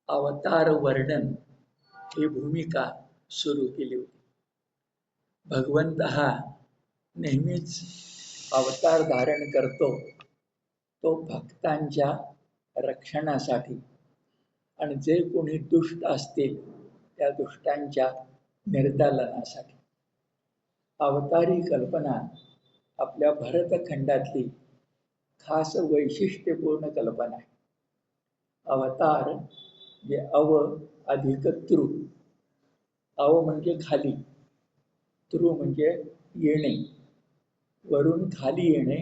अवतार वर्णन ही भूमिका सुरू केली होती. भगवंत हा नेहमीच अवतार धारण करतो तो भक्तांच्या रक्षणासाठी आणि जे कोणी दुष्ट असतील त्या दुष्टांच्या निर्दालनासाठी. अवतारी कल्पना आपल्या भरतखंडातली खास वैशिष्ट्यपूर्ण कल्पना आहे. अवतार म्हणजे अव अधिक तृ. अव म्हणजे खाली, तृ म्हणजे येणे, वरून खाली येणे,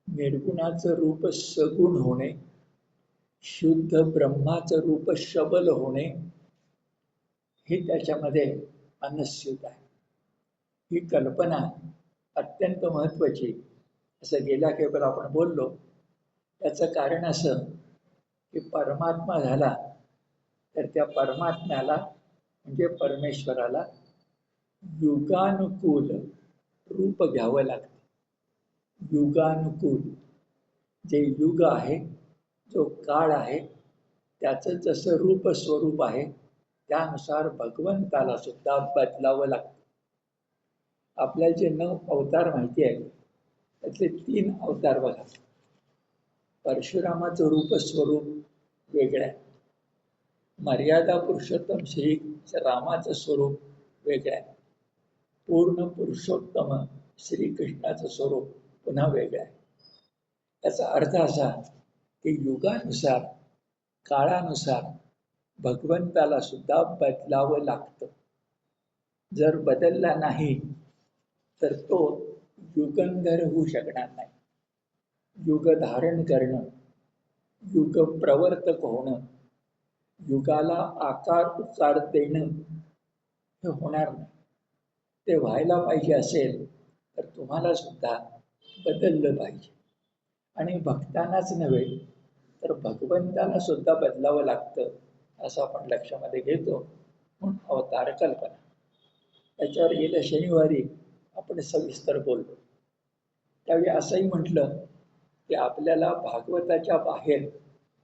निर्गुणाचं रूप सगुण होणे, शुद्ध ब्रह्माचं रूप शबल होणे, हे त्याच्यामध्ये अनुस्यूत आहे. ही कल्पना अत्यंत महत्वाची. असं गेल्या केवळ आपण बोललो. त्याचं कारण असं की परमात्मा झाला तर त्या परमात्म्याला म्हणजे परमेश्वराला युगानुकूल रूप घ्यावं लागतं. युगानुकूल जे युग आहे, जो काळ आहे, त्याचं जसं रूप स्वरूप आहे त्यानुसार भगवंताला सुद्धा बदलावं लागतं. आपल्याला जे 9 अवतार माहिती आहे त्यातले 3 अवतार बघा. परशुरामाचं रूप स्वरूप वेगळं आहे. मर्यादा पुरुषोत्तम श्री रामाचं स्वरूप वेगळं आहे. पूर्ण पुरुषोत्तम श्रीकृष्णाचं स्वरूप पुन्हा वेगळं आहे. याचा अर्थ असा की युगानुसार काळानुसार भगवंताला सुद्धा बदलावं लागतं. जर बदलला नाही तर तो युगंधर होऊ शकणार नाही. युग धारण करणं, युग प्रवर्तक होणं, युगाला आकार उकार देणं हे होणार नाही. ते व्हायला पाहिजे असेल तर तुम्हाला सुद्धा बदललं पाहिजे. आणि भक्तांनाच नव्हे तर भगवंताला सुद्धा बदलावं लागतं असं आपण लक्षामध्ये घेतो. म्हणून अवतार कल्पना. त्याच्यावर गेल्या शनिवारी आपण सविस्तर बोललो. त्यावेळी असंही म्हटलं की आपल्याला भागवताच्या बाहेर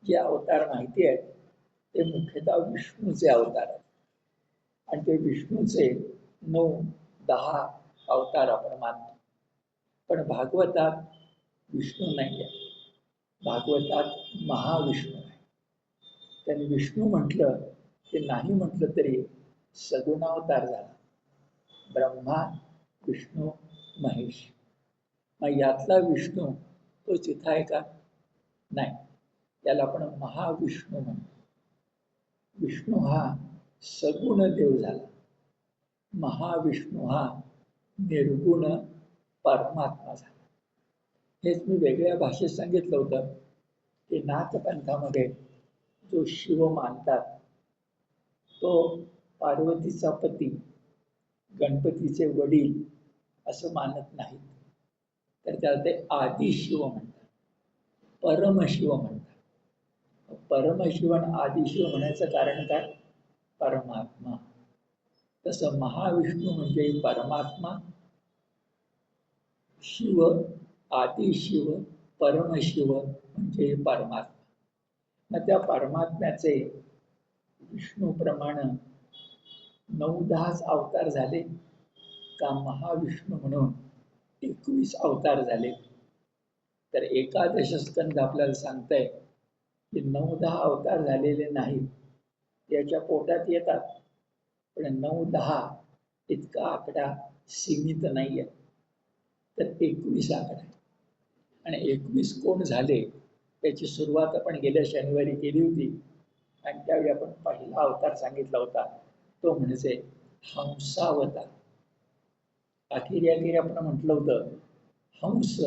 जे अवतार माहिती आहेत ते मुख्यतः विष्णूचे अवतार आहेत. आणि ते विष्णूचे 9-10 अवतार आपण मानतो. पण भागवतात विष्णू नाही आहे. भागवतात महाविष्णू आहे. त्यांनी विष्णू म्हटलं की नाही म्हटलं तरी सगुणावतार झाला. ब्रह्मा विष्णू महेश. मग यातला विष्णू तो इथं आहे का? नाही. याला आपण महाविष्णू म्हणतो. विष्णू हा सगुण देव झाला. महाविष्णू हा निर्गुण परमात्मा झाला. हेच मी वेगळ्या भाषेत सांगितलं होतं की नाथपंथामध्ये जो शिव मानतात तो पार्वतीचा पती, गणपतीचे वडील असं मानत नाहीत. तर त्याला ते आदिशिव म्हणतात, परमशिव म्हणतात. परमशिव आणि आदिशिव म्हणायचं कारण काय? परमात्मा. तसं महाविष्णू म्हणजे परमात्मा, शिव आदिशिव, परमशिव म्हणजे परमात्मा. मग त्या परमात्म्याचे विष्णूप्रमाणे 9-10 अवतार झाले का महाविष्णू म्हणून 21 अवतार झाले? तर एकादश स्कंद आपल्याला सांगताय की 9-10 अवतार झालेले नाहीत. त्याच्या पोटात येतात. पण 9-10 इतका आकडा सीमित नाही आहे. तर 21 आकडा आहे. आणि 21 कोण झाले त्याची सुरुवात आपण गेल्या शनिवारी केली होती. आणि त्यावेळी आपण पहिला अवतार सांगितला होता तो म्हणजे हंसावतार. अखेरी आपण म्हटलं होतं हंस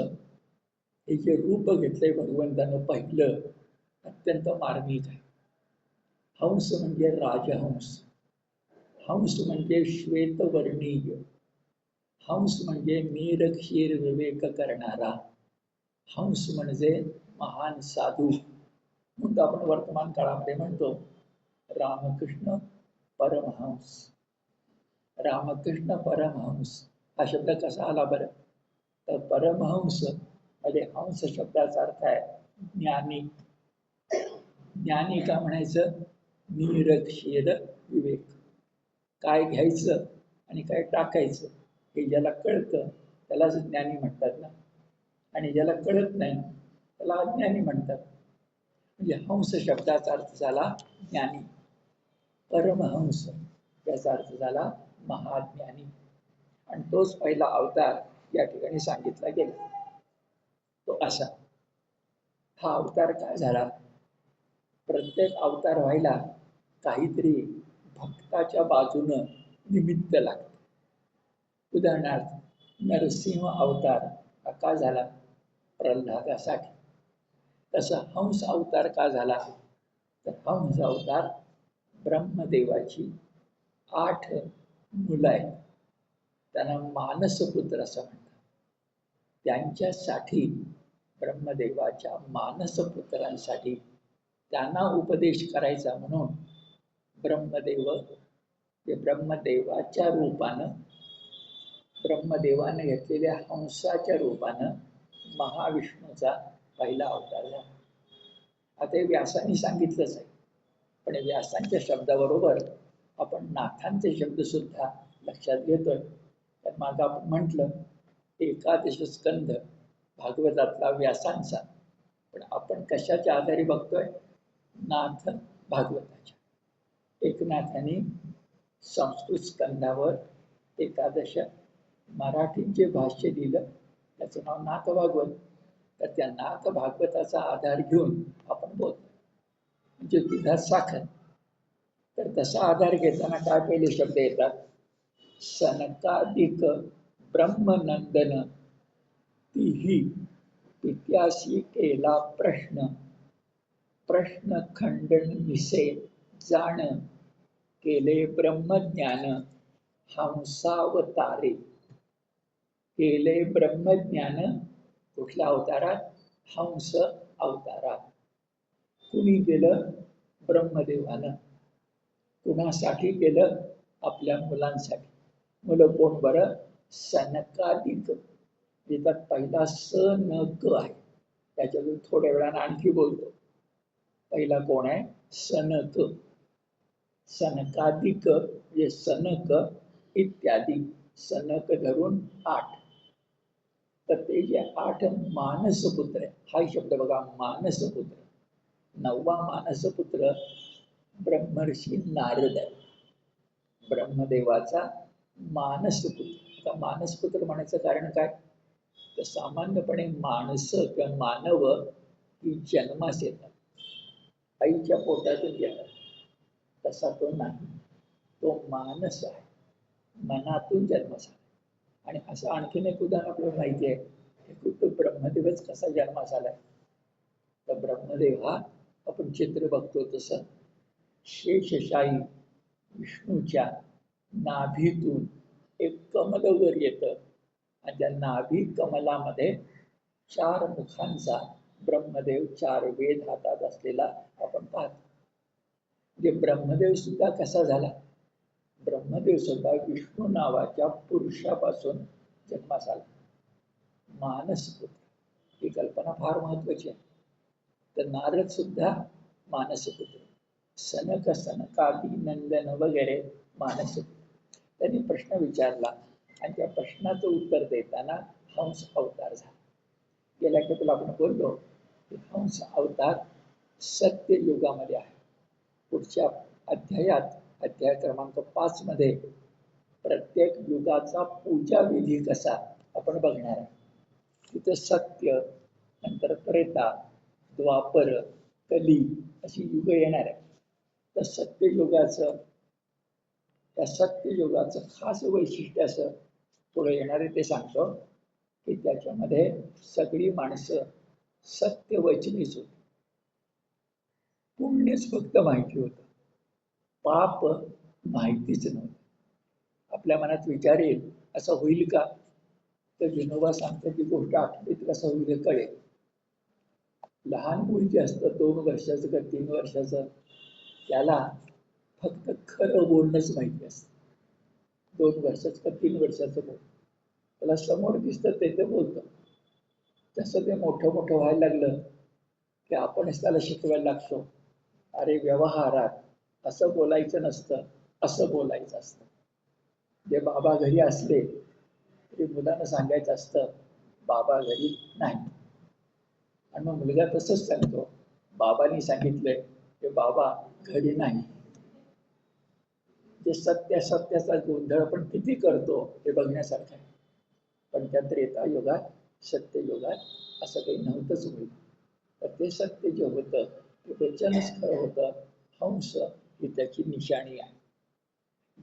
हे जे रूप घेतलंय भगवंतानं पहिलं अत्यंत मार्मिक आहे. हंस म्हणजे राजहंस, हंस म्हणजे श्वेतवर्णीय, हंस म्हणजे नीर क्षीर विवेक करणारा, हंस म्हणजे महान साधू. म्हणून आपण वर्तमान काळामध्ये म्हणतो रामकृष्ण परमहंस. रामकृष्ण परमहंस हा शब्द कसा आला बरं? तर परमहंस म्हणजे हंस शब्दाचा अर्थ आहे ज्ञानी. ज्ञानी का म्हणायचं? निरक्षेद विवेक. काय घ्यायचं आणि काय टाकायचं हे ज्याला कळतं त्यालाच ज्ञानी म्हणतात ना, आणि ज्याला कळत नाही त्याला अज्ञानी म्हणतात. म्हणजे हंस शब्दाचा अर्थ झाला ज्ञानी, परमहंस याचा अर्थ झाला महाज्ञानी, आणि तोच पहिला अवतार या ठिकाणी सांगितला गेला. तो असा हा अवतार काय झाला, प्रत्येक अवतार व्हायला काहीतरी भक्ताच्या बाजूनं निमित्त लागतं. उदाहरणार्थ नरसिंह अवतार हा का झाला, प्रल्हादासाठी. तसा हंस अवतार का झाला, तर हंस अवतार ब्रह्मदेवाची 8 मुलं आहेत, त्यांना मानसपुत्र असं म्हणतात. त्यांच्यासाठी ब्रह्मदेवाच्या मानसपुत्रांसाठी त्यांना उपदेश करायचा म्हणून ब्रह्मदेवाच्या रूपानं, ब्रह्मदेवाने घेतलेल्या हंसाच्या रूपानं महाविष्णूचा पहिला अवतार झाला. आता हे व्यासांनी सांगितलंच आहे, पण व्यासांच्या शब्दाबरोबर आपण नाथांचे शब्द सुद्धा लक्षात घेतोय. तर मागं आपण म्हटलं 11 स्कंध भागवतातला व्यासांचा, पण आपण कशाच्या आधारे बघतोय, नाथ भागवताच्या. एकनाथांनी संस्कृत स्कंधावर 11 मराठीत जे भाष्य दिलं त्याचं नाव नाथ भागवत. तर त्या नाथ भागवताचा आधार घेऊन आपण बोलतो, म्हणजे दुधात साखर. तर तसा आधार घेताना काय पहिले शब्द येतात, सनकादिक ब्रह्मनंदन तीही पित्याशी केला प्रश्न, प्रश्न खंडन मिसे जाण, केले ब्रह्मज्ञान हंसावतारे. केले ब्रह्मज्ञान कुठल्या अवतारात, हंस अवतारात. कुणी केलं, ब्रह्मदेवानं. कुणासाठी केलं, आपल्या मुलांसाठी. मुलं कोण बरं, सनकादिक. त्यात पहिला स न क आहे, त्याच्यातून थोड्या वेळानं आणखी बोलतो. पहिला कोण आहे, सनक. सनकादिक म्हणजे सनक इत्यादी, सनक धरून 8. तर ते जे 8 मानसपुत्र आहे, हा शब्द बघा, मानसपुत्र. 9वा मानसपुत्र ब्रह्मर्षी नारद आहे, ब्रह्मदेवाचा मानसपुत्र. आता मानसपुत्र म्हणायचं कारण काय, तर सामान्यपणे माणसं किंवा मानव ही जन्मास येतात, आईच्या पोटातून येतात. तसा तो नाही, तो मानस आहे, मनातून जन्मास आला. आणि असं आणखीन एक उदाहरण आपल्याला माहिती आहे, तो ब्रह्मदेवच कसा जन्मास आलाय. तर ब्रह्मदेव हा आपण चित्र बघतो तसं शेषशाही विष्णूच्या नाभीतून एक कमल वर येतं, आणि त्या नाभी कमलामध्ये 4 मुखांचा ब्रह्मदेव, 4 वेद हातात असलेला आपण पाहतो. म्हणजे ब्रह्मदेव सुद्धा कसा झाला, ब्रह्मदेव सुद्धा विष्णू नावाच्या पुरुषापासून जन्मास आला, मानसपुत्र. ही कल्पना फार महत्वाची आहे. तर नारद सुद्धा मानसपुत्र, सनक सनकादी नंदन वगैरे मानसपुत्र. त्यांनी प्रश्न विचारला आणि त्या प्रश्नाचं उत्तर देताना हंस अवतार झाला. गेल्या खेपेला आपण बोललो की हंस अवतार सत्य युगामध्ये आहे. पुढच्या अध्यायात, अध्याय क्रमांक 5 मध्ये प्रत्येक युगाचा पूजा विधी कसा आपण बघणार आहे. तिथं सत्य, नंतर त्रेता, द्वापर, कली अशी युग येणार आहे. तर सत्ययुगाचं, त्या सत्ययुगाचं खास वैशिष्ट्य असं पुढे येणार आहे, ते सांगतो की त्याच्यामध्ये सगळी माणसं सत्यवचनीच होती. पुण्यच फक्त माहिती होतं, पाप माहितीच नव्हतं. आपल्या मनात विचार येईल असं होईल का, तर विनोबा सांगतो की गोष्ट आठवणीत कसं होईल कळेल. लहान मूल जे असतं 2 वर्षाचं का 3 वर्षाचं, त्याला फक्त खरं बोलणंच माहिती असतं. 2 वर्षाचं का 3 वर्षाचं बोल, त्याला समोर दिसतं ते बोलतं. तसं ते मोठं मोठं व्हायला लागलं की आपणच त्याला शिकवायला लागतो. अरे व्यवहारात असं बोलायचं नसतं, असं बोलायचं असतं. जे बाबा घरी असले तरी मुलांना सांगायचं असतं बाबा घरी नाही. आणि मग मुलगा तसंच सांगतो, बाबांनी सांगितलंय की बाबा घरी नाही. जे सत्याचा गोंधळ पण किती करतो हे बघण्यासारखं आहे. पण त्या त्रेतायुगात सत्ययुगात असं काही नव्हतंच होईल. तर ते सत्य जे होतं ते वचनच खरं होतं. हंस ही त्याची निशाणी आहे.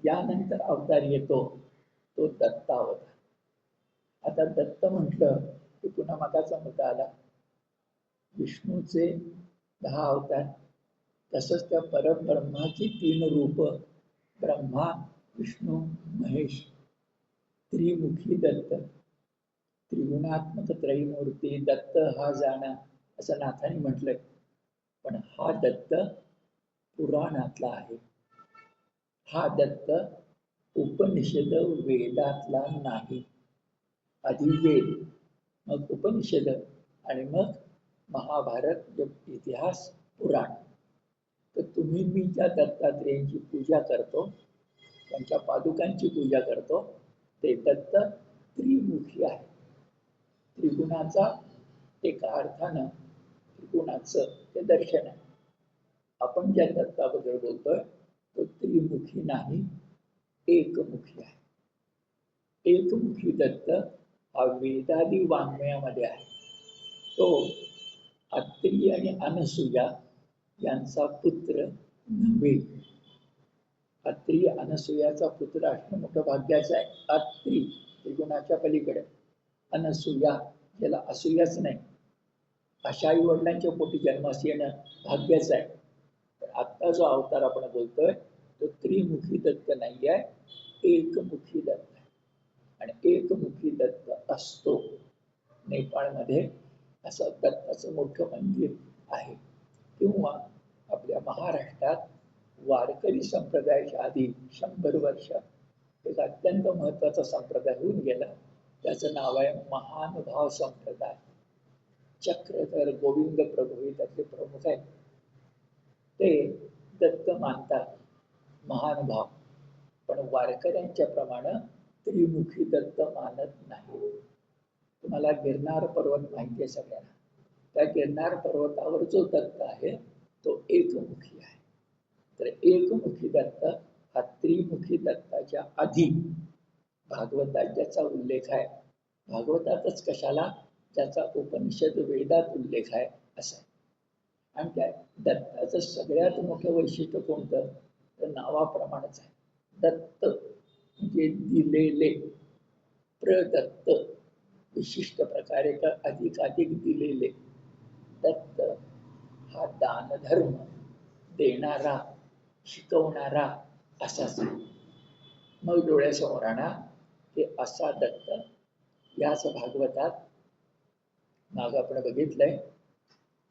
यानंतर अवतार येतो तो दत्ता होता. आता दत्त म्हटलं की पुन्हा मगाचा मुद्दा आला, विष्णूचे 10 अवतार, तसंच त्या परब्रह्माची 3 रूप, ब्रह्मा विष्णू महेश, त्रिमुखी दत्त, त्रिगुणात्मक त्रयमूर्ती दत्त हा जाणा असं नाथांनी म्हटलंय. पण हा दत्त पुराणातला आहे. हा दत्त उपनिषद वेदातला नाही. आधी वेद, मग उपनिषद आणि मग महाभारत इतिहास पुराण. तर तुम्ही मी ज्या दत्तात्रेयांची पूजा करतो, त्यांच्या पादुकांची पूजा करतो, ते दत्त त्रिमुखी आहे. त्रिगुणाचा एका अर्थानं त्रिगुणाचं ते दर्शन आहे. आपण ज्या दत्ताबद्दल बोलतोय तो त्रिमुखी नाही, एकमुखी आहे. एकमुखी दत्त हा वेदादी वाङ्मयामध्ये आहे. तो अत्री आणि अनसुया यांचा पुत्र नव्हे. अत्री अनसुयाचा पुत्र असणं मोठं भाग्याचं आहे. अत्री त्रिगुणाच्या पलीकडे, अनसुया ज्याला असूयाच नाही, अशा आई वडिलांच्या पोटी जन्मास येणं भाग्याचं आहे. पण आत्ता जो अवतार आपण बोलतोय तो त्रिमुखी दत्त नाही आहे, एकमुखी दत्त आहे. आणि एकमुखी दत्त असतो. नेपाळमध्ये असं दत्ताचं मोठं मंदिर आहे. किंवा आपल्या महाराष्ट्रात वारकरी संप्रदायाच्या आधी 100 वर्ष एक अत्यंत महत्वाचा संप्रदाय होऊन गेला. त्याचं नाव आहे महानुभाव संप्रदाय. चक्रधर गोविंद प्रभू हे त्याचे प्रमुख आहेत. ते दत्त मानतात महानुभाव, पण वारकऱ्यांच्या प्रमाणे त्रिमुखी दत्त मानत नाही. तुम्हाला गिरनार पर्वत माहिती आहे सगळ्यांना. त्या गिरनार पर्वतावर जो दत्त आहे तो एकमुखी आहे. तर एकमुखी दत्त हा त्रिमुखी दत्ताच्या आधी भागवतात ज्याचा उल्लेख आहे, भागवतातच कशाला, ज्याचा उपनिषद वेदात उल्लेख आहे असं आहे. आणि त्या दत्ताचं सगळ्यात मोठं वैशिष्ट्य कोणतं, तर नावाप्रमाणेच आहे. दत्त म्हणजे दिलेले, प्रदत्त विशिष्ट प्रकारे तर अधिकाधिक दिलेले. दत्त हा दानधर्म देणारा, शिकवणारा असाच आहे. मग डोळ्यासमोर आणा की असा दत्त याच भागवतात माग आपण बघितलंय,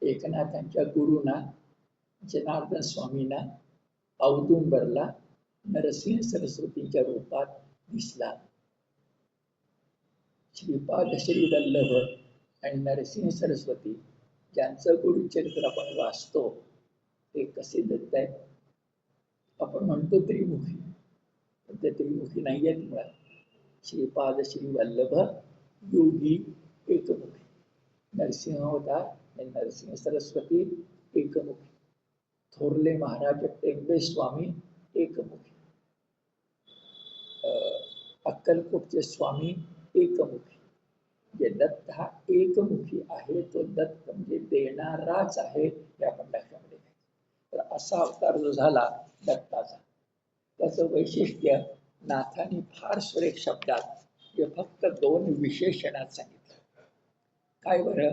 एकनाथांच्या गुरुना जनार्दन स्वामींना औदुंबरला नरसिंह सरस्वतीच्या रूपात दिसला. श्रीपाद श्री वल्लभ आणि नरसिंह सरस्वती ज्यांचं गुरुचरित्र आपण वाचतो ते कसे दत्त आहेत. आपण म्हणतो त्रिमुखी, पण ते त्रिमुखी नाही आहेत मुळात. श्रीपाद श्री वल्लभ योगी एकमुखी, नरसिंह होता आणि नरसिंह सरस्वती एकमुखी, थोरले महाराज टेंबे स्वामी एकमुखी, अक्कलकोटचे स्वामी एकमुखी. जे दत्त हा एकमुखी आहे तो दत्त म्हणजे देणाराच आहे हे आपण लक्षामध्ये घ्यायचं. तर असा अवतार जो झाला दत्ताचा, त्याचं वैशिष्ट्य नाथांनी फार सुरेख शब्दात जे फक्त 2 विशेषणात सांगितलं. काय बरं,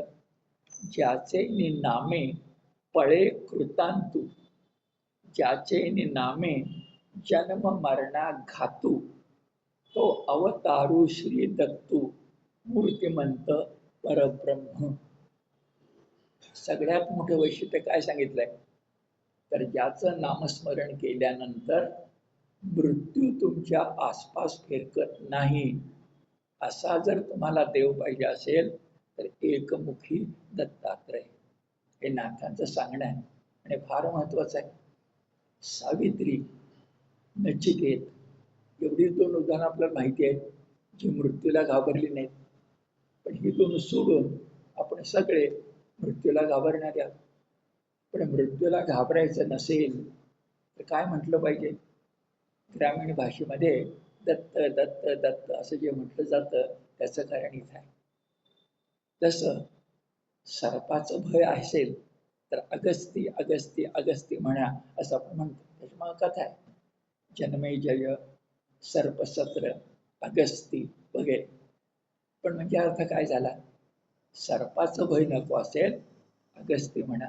ज्याचे नामे पळे कृतांतू, ज्याचे नामे जन्म मरणा घातू, तो अवतारू श्री दत्तू मूर्तिमंत परब्रह्म. सगळ्यात मोठं वैशिष्ट्य काय सांगितलंय, तर ज्याचं नामस्मरण केल्यानंतर मृत्यू तुमच्या आसपास फिरकत नाही, असा जर तुम्हाला देव पाहिजे असेल तर एकमुखी दत्तात्रय हे नाथांचं सांगणं आहे आणि फार महत्वाचं आहे. सावित्री, नचिकेत, एवढी दोन उदाहरणं आपल्याला माहिती आहेत जी मृत्यूला घाबरली नाहीत. पण ही दोन सोडून आपण सगळे मृत्यूला घाबरणारे आहोत. पण मृत्यूला घाबरायचं नसेल तर काय म्हटलं पाहिजे? ग्रामीण भाषेमध्ये दत्त दत्त दत्त असं जे म्हटलं जातं त्याचं कारण इथं आहे. जसं सर्पाचं भय असेल तर अगस्ती अगस्ती अगस्ती म्हणा असं आपण म्हणतो. त्याच्यामुळे कथा आहे, जन्मेजय सर्पसत्र अगस्ती वगैरे. पण म्हणजे अर्थ काय झाला? सर्पाचं भय नको असेल अगस्ती म्हणा,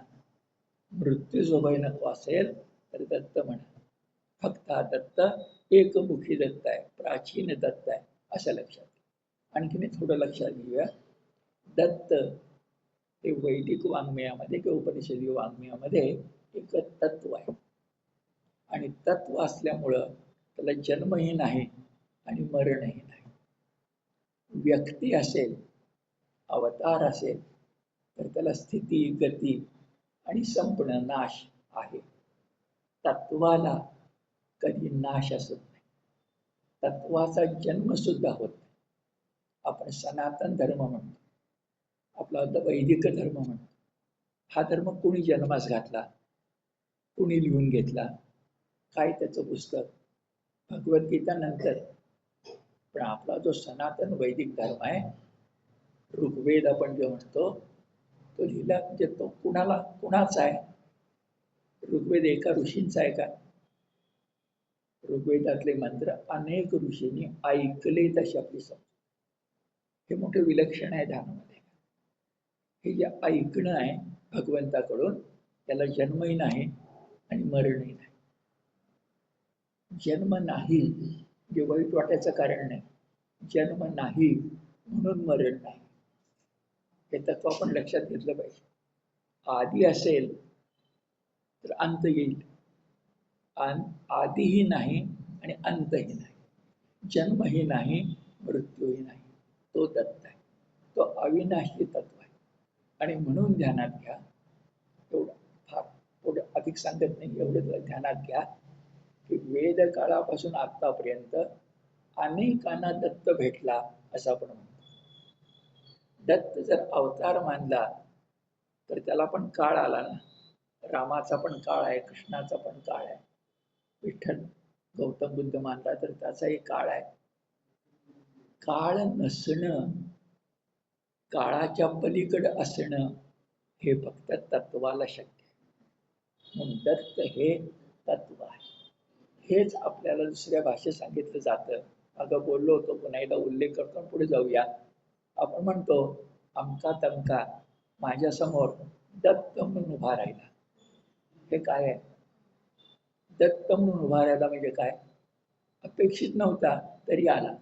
मृत्यूचं भय नको असेल तर दत्त म्हणा. फक्त हा दत्त एकमुखी दत्त आहे, प्राचीन दत्त आहे असं लक्षात. आणखीन थोडं लक्षात घेऊया. दत्त हे वैदिक वाङ्मयामध्ये किंवा उपनिषदी वाङ्मयामध्ये एक तत्व आहे आणि तत्व असल्यामुळं त्याला जन्मही नाही आणि मरणही नाही. व्यक्ती असेल, अवतार असेल तर त्याला स्थिती, गती आणि संपणं, नाश आहे. तत्वाला कधी नाश असत नाही, तत्वाचा जन्म सुद्धा होत नाही. आपण सनातन धर्म म्हणतो, आपला वैदिक धर्म म्हणतो. हा धर्म कोणी जन्मास घातला, कोणी लिहून घेतला, काय त्याचं पुस्तक? भगवद्गीता नंतर. पण आपला जो सनातन वैदिक धर्म आहे, ऋग्वेद आपण जो म्हणतो, तो लिहिला म्हणजे तो कुणाचा आहे? ऋग्वेद एका ऋषींचा आहे का? ऋग्वेदातले मंत्र अनेक ऋषींनी ऐकले तशी आपली समज. हे मोठे विलक्षण आहे ध्यानामध्ये. हे जे ऐकणं आहे भगवंताकडून, त्याला जन्मही नाही आणि मरणही नाही. जन्म नाही जे वाईट वाटायचं कारण नाही, जन्म नाही म्हणून मरण नाही. हे तत्व आपण लक्षात घेतलं पाहिजे. आदी असेल तर अंत येईल, आदिही नाही आणि अंतही नाही, जन्मही नाही मृत्यूही नाही. तो दत्त आहे, तो अविनाशी तत्व आहे. आणि म्हणून ध्यानात घ्या, एवढं फार थोडं अधिक सांगत नाही, एवढं ध्यानात घ्या की वेद काळापासून आतापर्यंत अनेकांना दत्त भेटला असं आपण म्हणतो. दत्त जर अवतार मानला तर त्याला पण काळ आला ना. रामाचा पण काळ आहे, कृष्णाचा पण काळ आहे. विठ्ठल गौतम बुद्ध मानला तर त्याचाही काळ आहे. काळ नसणं, काळाच्या पलीकडे असणं हे फक्त तत्वाला शक्य आहे. म्हणून दत्त हे तत्व आहे. हेच आपल्याला दुसऱ्या भाषेत सांगितलं जातं. अगं बोललो होतो, पुन्हा एकदा उल्लेख करतो, पुढे जाऊया. आपण म्हणतो अमका तमका माझ्यासमोर दत्त म्हणून उभा राहिला. हे काय आहे? दत्त म्हणून उभा राहिला म्हणजे काय? अपेक्षित नव्हता तरी आला.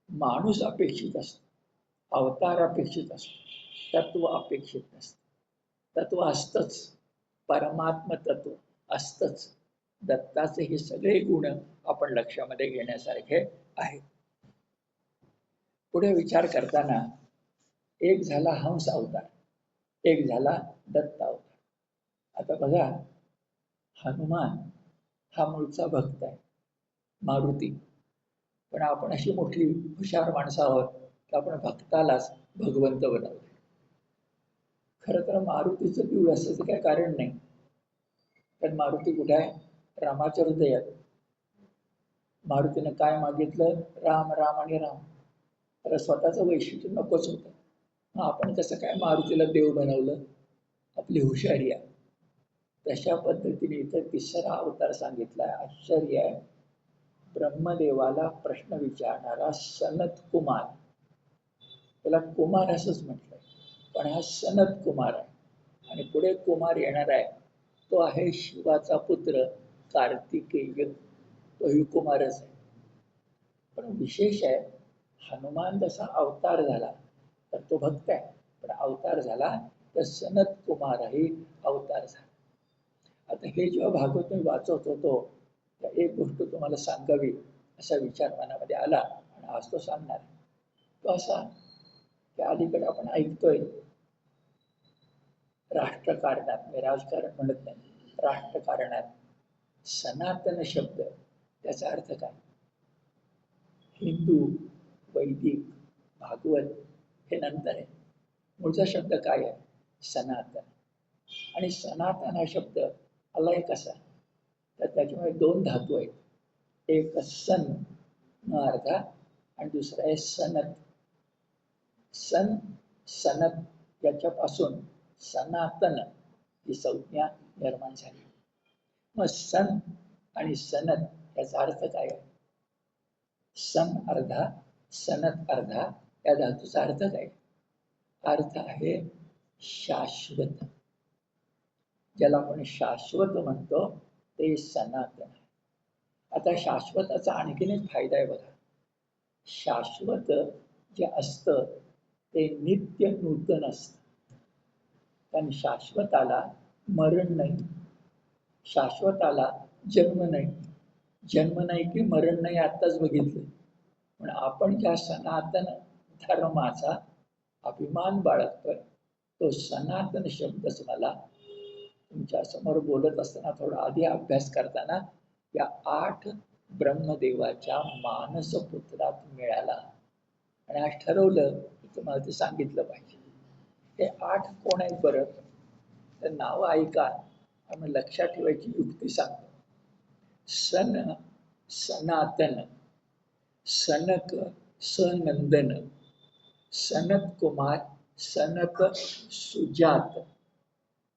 माणूस अपेक्षित असतो, अवतार अपेक्षित असतो, तत्व अपेक्षित नसतं. तत्व असतंच, परमात्म तत्व असतंच. दत्ताचे हे सगळे गुण आपण लक्षामध्ये घेण्यासारखे आहेत. पुढे विचार करताना एक झाला हंस अवतार, एक झाला दत्त अवतार. आता बघा, हनुमान हा मूळचा भक्त आहे, मारुती. पण आपण अशी मोठी हुशार माणसं आहोत की आपण भक्तालाच भगवंत बनवलं. खरं तर मारुतीचं पिवळ असायचं काय कारण नाही. पण मारुती कुठे आहे? रामाच्या हृदयात. मारुतीनं काय मागितलं? राम राम आणि राम. तर स्वतःचं वैशिष्ट्य नकोच होतं. मग आपण कसं काय मारुतीला देव बनवलं? आपली हुशारी आहे. तशा पद्धतीने इथं तिसरा अवतार सांगितलाय. आश्चर्य आहे. ब्रह्मदेवाला प्रश्न विचारणारा सनत कुमार, त्याला कुमार असंच म्हटलंय, पण हा सनत कुमार आहे. आणि पुढे कुमार येणार आहे, तो आहे शिवाचा पुत्र कार्तिकेय, तोही कुमारच आहे. पण विशेष आहे, हनुमान जसा अवतार झाला तर तो भक्त आहे, पण अवतार झाला तर सनत कुमारही अवतार झाला. आता हे जेव्हा भागवत मी वाचत होतो तर एक गोष्ट तुम्हाला सांगावी असा विचार मनामध्ये आला आणि आज तो सांगणार. तो असा की अलीकडे आपण ऐकतोय राष्ट्रकारणात, मी राजकारण म्हणत नाही, राष्ट्रकारणात सनातन शब्द त्याचा अर्थ काय? हिंदू, वैदिक, भागवत हे नंतर आहे. मूळचा शब्द काय आहे? सनातन. आणि सनातन हा शब्द आलाय कसा? तर त्याच्यामध्ये दोन धातू आहेत. एक सन न अर्धा आणि दुसरा आहे सनत. सन सनत याच्यापासून सनातन ही संज्ञा निर्माण झाली. मग सन आणि सनत याचा अर्थ काय आहे? सन अर्धा सनत अर्धा या धातूचा अर्थ काय? अर्थ आहे शाश्वत. ज्याला आपण शाश्वत म्हणतो ते सनातन आहे. आता शाश्वताचा आणखीन एक फायदा आहे बघा. शाश्वत जे असतं ते नित्य नूतन असतं. कारण शाश्वताला मरण नाही, शाश्वताला जन्म नाही. जन्म नाही की मरण नाही आत्ताच बघितलं. पण आपण ज्या सनातन धर्माचा अभिमान बाळगतोय तो सनातन शब्दच मला तुमच्या समोर बोलत असताना थोडा आधी अभ्यास करताना या 8 ब्रह्मदेवाच्या मानसपुत्रात मिळाला. आणि आज ठरवलं की तुम्हाला ते सांगितलं पाहिजे. हे 8 कोण आहेत बरं? तर नाव ऐका आणि लक्षात ठेवायची युक्ती सांगतो. सन सनातन, सनक सनंदन, सनत कुमार, सनक सुजात,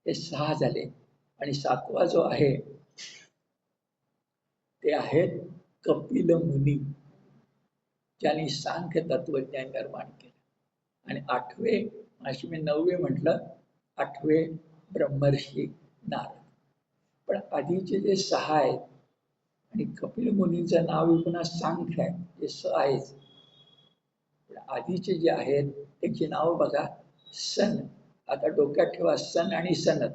हे 6 झाले. आणि 7वा जो आहे ते आहेत कपिल मुनी, ज्यांनी सांख्य तत्वज्ञान निर्माण केलं. आणि 8वे अशी मी 9वे म्हटलं, 8वे ब्रह्मर्षी नारद. पण आधीचे जे 6 आहेत आणि कपिल मुनीचं नाव पुन्हा सांख्य आहे, जे 6 आहेच. पण आधीचे जे आहेत त्यांची नाव बघा. सन, आता डोक्यात ठेवा, सन आणि सनत.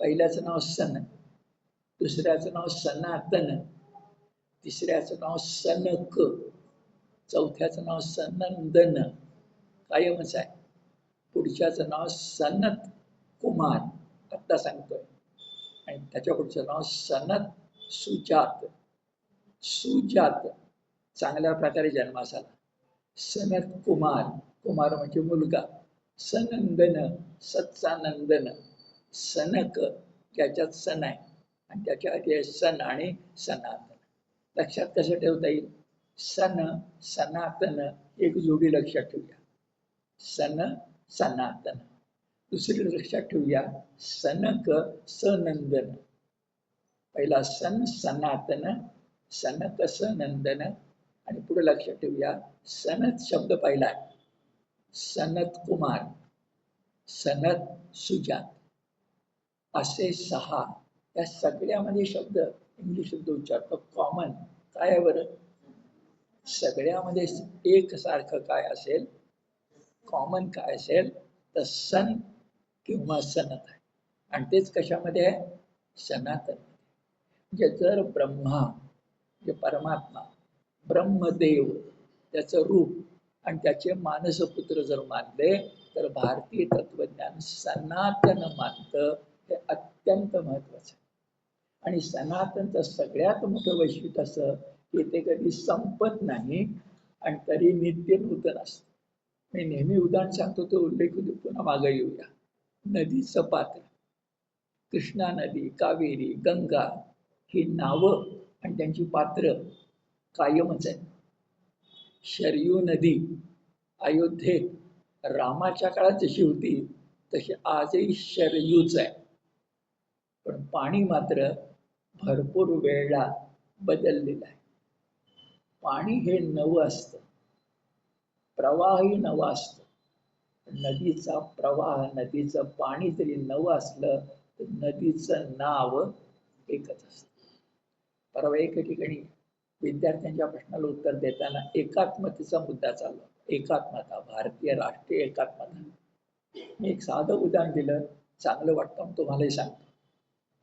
पहिल्याचं नाव सन, दुसऱ्याचं नाव सनातन, तिसऱ्याचं नाव सनक, चौथ्याचं नाव सनंदन, कायमच आहे. पुढच्याचं नाव सनत कुमार, आत्ता सांगतोय. आणि त्याच्या पुढचं नाव सनत सुजात. सुजात चांगल्या प्रकारे जन्मास आला. सनत कुमार, कुमार म्हणजे मुलगा. सनंदन सत्सानंदन, सनक ज्याच्यात सन आहे आणि त्याच्या आधी सन आणि सनातन. लक्षात कसं ठेवता येईल? सन सनातन एक जोडी लक्षात ठेवूया. सन सनातन. दुसरी लक्षात ठेवूया सनक सनंदन. पहिला सन सनातन, सनक सनंदन, आणि पुढे लक्षात ठेवूया सनत शब्द पहिला आहे, सनत कुमार, सनत सुजात, असे 6. या सगळ्यामध्ये शब्द इंग्लिश शब्द उच्चारतो कॉमन काय आहे बरं? सगळ्यामध्ये एकसारखं काय असेल, कॉमन काय असेल तर सन किंवा सनत आहे. आणि तेच कशामध्ये आहे? सनातन. म्हणजे जर ब्रह्मा जे परमात्मा, ब्रह्मदेव त्याचं रूप आणि त्याचे मानसपुत्र जर मानले तर भारतीय तत्वज्ञान सनातन मानतं. हे अत्यंत महत्वाचं आहे. आणि सनातनचं सगळ्यात मोठं वैशिष्ट्य असं की ते कधी संपत नाही आणि तरी नित्य नूतन असतं. मी नेहमी उदाहरण सांगतो ते उल्लेख पुन्हा मागे येऊया. नदीचं पात्र, कृष्णा नदी, कावेरी, गंगा ही नावं आणि त्यांची पात्र कायमच आहे. शरयू नदी अयोध्येत रामाच्या काळात जशी होती तशी आजही शरयूच आहे. पण पाणी मात्र भरपूर वेळा बदललेलं आहे. पाणी हे नवं असतं, प्रवाहही नवा असतो. नदीचा प्रवाह, नदीचं पाणी जरी नवं असलं तर नदीचं नाव एकच असतं. परवा एके ठिकाणी विद्यार्थ्यांच्या प्रश्नाला उत्तर देताना एकात्मतेचा मुद्दा चालला. एकात्मता, भारतीय राष्ट्रीय एकात्मता. मी एक साधं उदाहरण दिलं, चांगलं वाटतं तुम्हालाही सांगतो.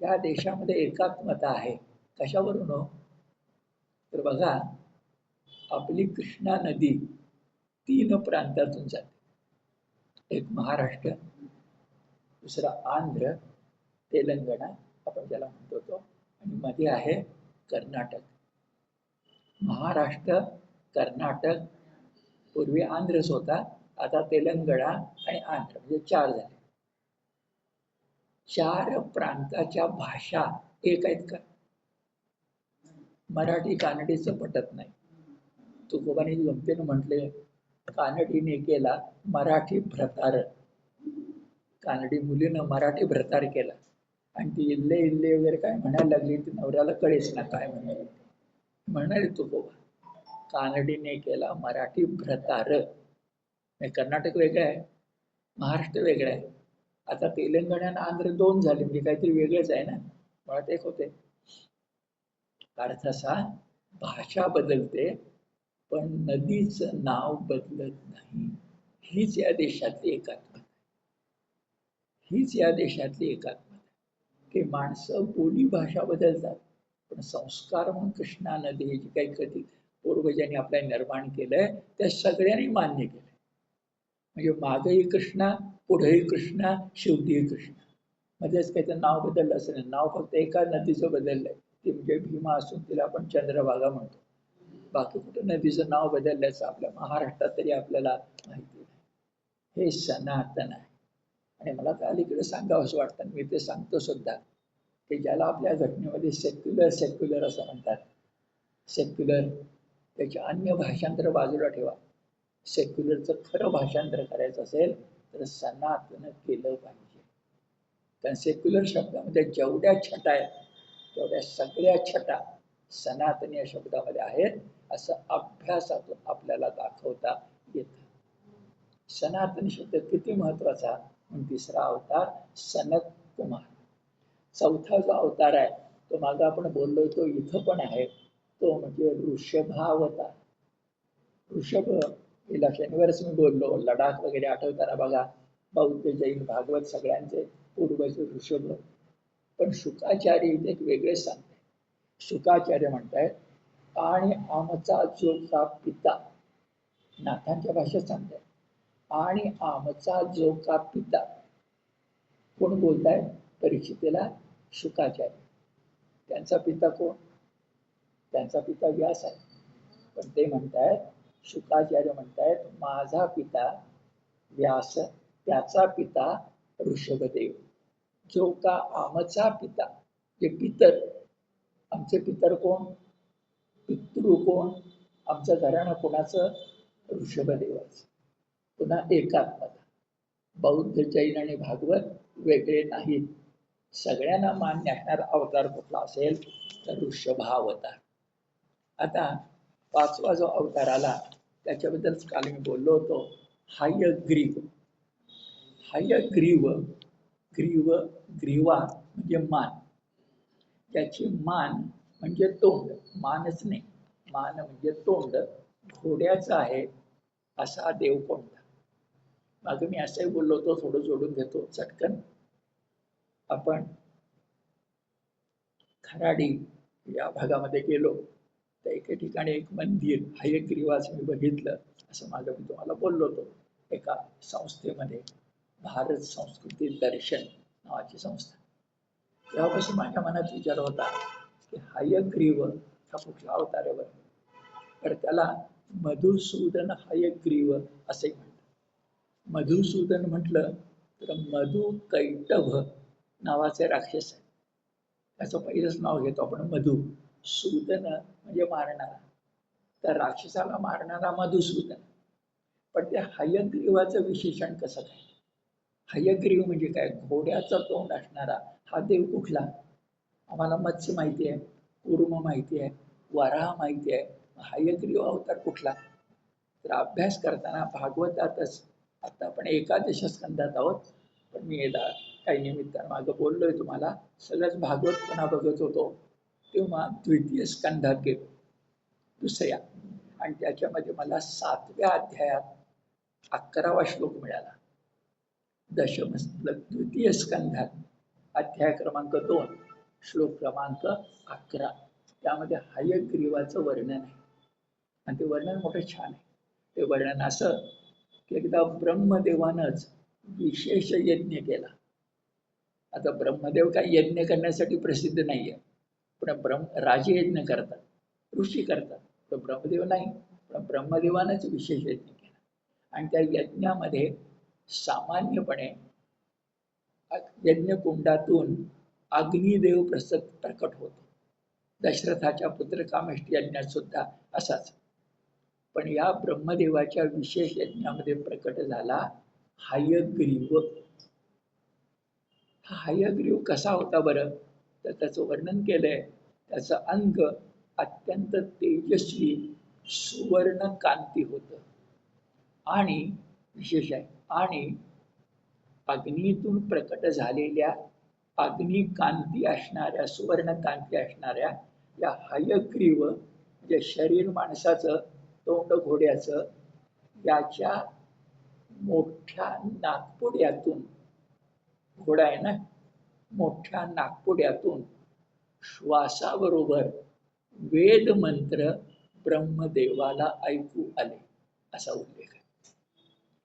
या देशामध्ये एकात्मता आहे कशावरून हो? तर बघा, आपली कृष्णा नदी 3 प्रांतातून जाते. एक महाराष्ट्र, दुसरा आंध्र तेलंगणा आपण ज्याला म्हणतो तो, आणि मध्ये आहे कर्नाटक, महाराष्ट्र, कर्नाटक, पूर्वी आंध्रच होता, आता तेलंगणा आणि आंध्र, म्हणजे 4 झाले. 4 प्रांताच्या भाषा एक आहेत का? मराठी कानडीचं पटत नाही. तुकोबांनी गमतीनं म्हटले, कानडीने केला मराठी भ्रतार. कानडी मुलीनं मराठी भ्रतार केला आणि ती इल्ले इल्ले वगैरे काय म्हणायला लागली, ती नवऱ्याला कळेच ना काय म्हणाली. म्हणाले तुकोबा, कानडीने केला मराठी भ्रतार. कर्नाटक वेगळं आहे, महाराष्ट्र वेगळं आहे. आता तेलंगणा आणि आंध्र 2 झाले, म्हणजे काहीतरी वेगळंच आहे ना, मुळात एक होते. अर्थ असा, भाषा बदलते पण नदीचं नाव बदलत नाही. हीच या देशातली एकात्मता, हीच या देशातली एकात्मता, की माणसं बोली भाषा बदलतात पण संस्कार म्हणून कृष्णा नदी जी काही कधी पूर्वजांनी आपल्या निर्माण केलंय त्या सगळ्यांनी मान्य केलंय. म्हणजे मागही कृष्णा, पुढेही कृष्णा, शेवटीही कृष्णा. मध्येच काही तर नाव बदललं असं नाही, नाव फक्त एका नदीचं बदललंय, ती म्हणजे भीमा असून तिला आपण चंद्रभागा म्हणतो. बाकी कुठं नदीचं नाव बदलल्याचं आपल्या महाराष्ट्रात तरी आपल्याला माहिती नाही. हे सनातन आहे. आणि मला तर अलीकडे सांगावं असं वाटतं, मी ते सांगतो सुद्धा, की ज्याला आपल्या घटनेमध्ये सेक्युलर असं म्हणतात, सेक्युलर त्याची अन्य भाषांतर बाजूला ठेवा. सेक्युलरचं खरं भाषांतर करायचं असेल तर सनातन केलं पाहिजे. कारण सेक्युलर शब्दामध्ये जेवढ्या छटा आहेत तेवढ्या सगळ्या छटा सनातन या शब्दामध्ये आहेत, असं अभ्यासातून आपल्याला दाखवता येतं. सनातन शब्द किती महत्वाचा. तिसरा अवतार सनत कुमार. चौथा जो अवतार आहे तो मागा आपण बोललो तो इथं पण आहे, तो म्हणजे ऋषभावतार. ऋषभ गेल्या शनिवारच मी बोललो, लडाख वगैरे आठवताना बघा, बौद्ध जैन भागवत सगळ्यांचे पूर्वज ऋषभ. पण शुकाचार्य इथे एक वेगळे सांगते. शुकाचार्य म्हणतायत आणि आमचा जो का पिता, नाथांच्या भाषेत सांगताय, आणि आमचा जो का पिता. कोण बोलताय? परीक्षितेला शुकाचार्य. त्यांचा पिता कोण? त्यांचा पिता व्यास आहे. पण ते म्हणतायत, शुकाचार्य म्हणतायत, माझा पिता व्यास, त्याचा पिता ऋषभदेव. जो का आमचा पिता, जे पितर, आमचे पितर कोण? पितृ कोण? आमचं घराणं कोणाचं? ऋषभदेवाचं. पुन्हा एकात्मता. बौद्ध जैन आणि भागवत वेगळे नाहीत. सगळ्यांना मान्य असणारा अवतार कुठला असेल तर ऋषभावतार. आता 5वा जो अवतार आला त्याच्याबद्दल काल मी बोललो होतो, हयग्रीव. हयग्रीव, ग्रीव, ग्रीवा म्हणजे मान. त्याची मान म्हणजे तोंड, मानच नाही, मान म्हणजे तोंड घोड्याचं आहे असा देव कोणता? मागे मी असंही बोललो होतो, थोडं जोडून घेतो चटकन. आपण खराडी या भागामध्ये गेलो तर एके ठिकाणी एक मंदिर हयग्रीवाचं मी बघितलं, असं मागे मी तुम्हाला बोललो होतो. एका संस्थेमध्ये, भारत संस्कृती दर्शन नावाची संस्था. तेव्हापासून माझ्या मनात विचार होता की हयग्रीव हा कुठला अवतार आहे बरं. तर त्याला मधुसूदन हयग्रीव असे म्हणतात. मधुसूदन म्हटलं तर मधु कैटभ नावाचे राक्षस आहे, त्याचं पहिलंच नाव घेतो आपण मधु. सूदन म्हणजे मारणारा, त्या राक्षसाला मारणारा मधुसूदन. पण त्या हयग्रीवाचं विशेषण कसं काय? हयग्रीव म्हणजे काय? घोड्याचं तोंड असणारा हा देव कुठला? आम्हाला मत्स्य माहिती आहे, कूर्म माहिती आहे, वराह माहिती आहे, हयग्रीव अवतार कुठला? तर अभ्यास करताना भागवतातच, आता आपण एकादश स्कंदात आहोत, पण मी याला काही निमित्तानं मागं बोललोय तुम्हाला, सगळंच भागवत पुन्हा बघत होतो तेव्हा 2य स्कंदात गेलो, दुसऱ्या, आणि त्याच्यामध्ये मला 7व्या अध्यायात 11वा श्लोक मिळाला. दशम 2य स्कंधात अध्याय क्रमांक 2 श्लोक क्रमांक 11. त्यामध्ये हयग्रीवाचं वर्णन आहे आणि ते वर्णन मोठं छान आहे. ते वर्णन असं की एकदा ब्रह्मदेवानंच विशेष यज्ञ केला. आता ब्रह्मदेव काही यज्ञ करण्यासाठी प्रसिद्ध नाहीये, पण राजयज्ञ करतात, ऋषी करतात, तर ब्रह्मदेव नाही. पण ब्रह्मदेवानंच विशेष यज्ञ केला. आणि त्या यज्ञामध्ये सामान्यपणे यज्ञकुंडातून अग्निदेव प्रकट होतो. दशरथाच्या पुत्र कामेष्टी यज्ञात सुद्धा असाच. पण या ब्रह्मदेवाच्या विशेष यज्ञामध्ये प्रकट झाला हयग्रीव. हा हयग्रीव कसा होता बरं, तर त्याचं वर्णन केलंय. त्याचं अंग अत्यंत तेजस्वी सुवर्ण कांती होतं आणि विशेष आहे. आणि अग्नीतून प्रकट झालेल्या अग्निकांती असणाऱ्या, सुवर्ण कांती असणाऱ्या या हयग्रीव म्हणजे शरीर माणसाचं, तोंड घोड्याचं, याच्या मोठ्या नागपुड्यातून, घोडा आहे ना, मोठ्या नागपुड्यातून श्वासाबरोबर वेद मंत्र ब्रह्मदेवाला ऐकू आले, असा उल्लेख आहे.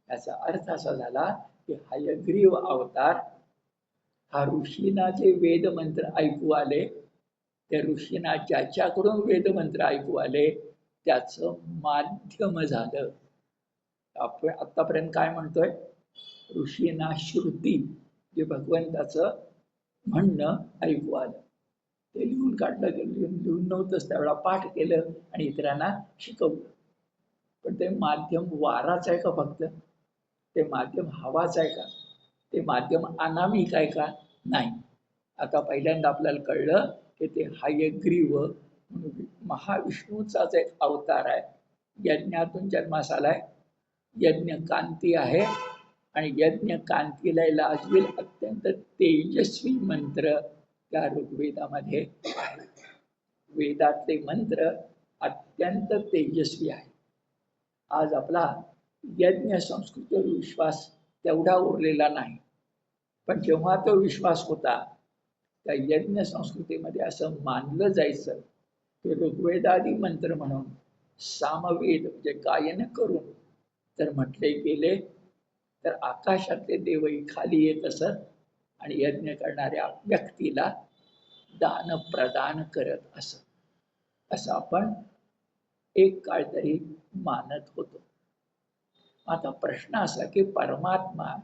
याचा अर्थ असा झाला की हयग्रीव अवतार हा ऋषींना जे वेद मंत्र ऐकू आले, त्या ऋषींना ज्याच्याकडून वेद मंत्र ऐकू आले त्याचं माध्यम झालं. आपण आतापर्यंत काय म्हणतोय, ऋषींना श्रुती, जे भगवंताचं म्हणणं ऐकू आलं, ते लिहून काढलं, लिहून नव्हतंच त्यावेळेला, पाठ केलं आणि इतरांना शिकवलं. पण ते माध्यम वाराच आहे का फक्त, ते माध्यम हवाच आहे का, ते माध्यम अनामिक आहे का, नाही. आता पहिल्यांदा आपल्याला कळलं की ते हयग्रीव महाविष्णूचाच एक अवतार आहे, यज्ञातून जन्मास आलाय, यज्ञ कांती आहे आणि यज्ञ कांतीला लाजवेल अत्यंत तेजस्वी मंत्र त्या ऋग्वेदामध्ये आहे. वेदातले मंत्र अत्यंत तेजस्वी आहे. आज आपला यज्ञ संस्कृतीवर विश्वास तेवढा उरलेला नाही, पण जेव्हा तो विश्वास होता त्या यज्ञ संस्कृतीमध्ये असं मानलं जायचं की ऋग्वेदादी मंत्र म्हणून सामवेद म्हणजे गायन करून जर म्हटले गेले तर आकाशातले देवही खाली येत असत आणि यज्ञ करणाऱ्या व्यक्तीला दान प्रदान करत असत, असं आपण एक काळ तरी मानत होतो. आता प्रश्न असा की परमात्मा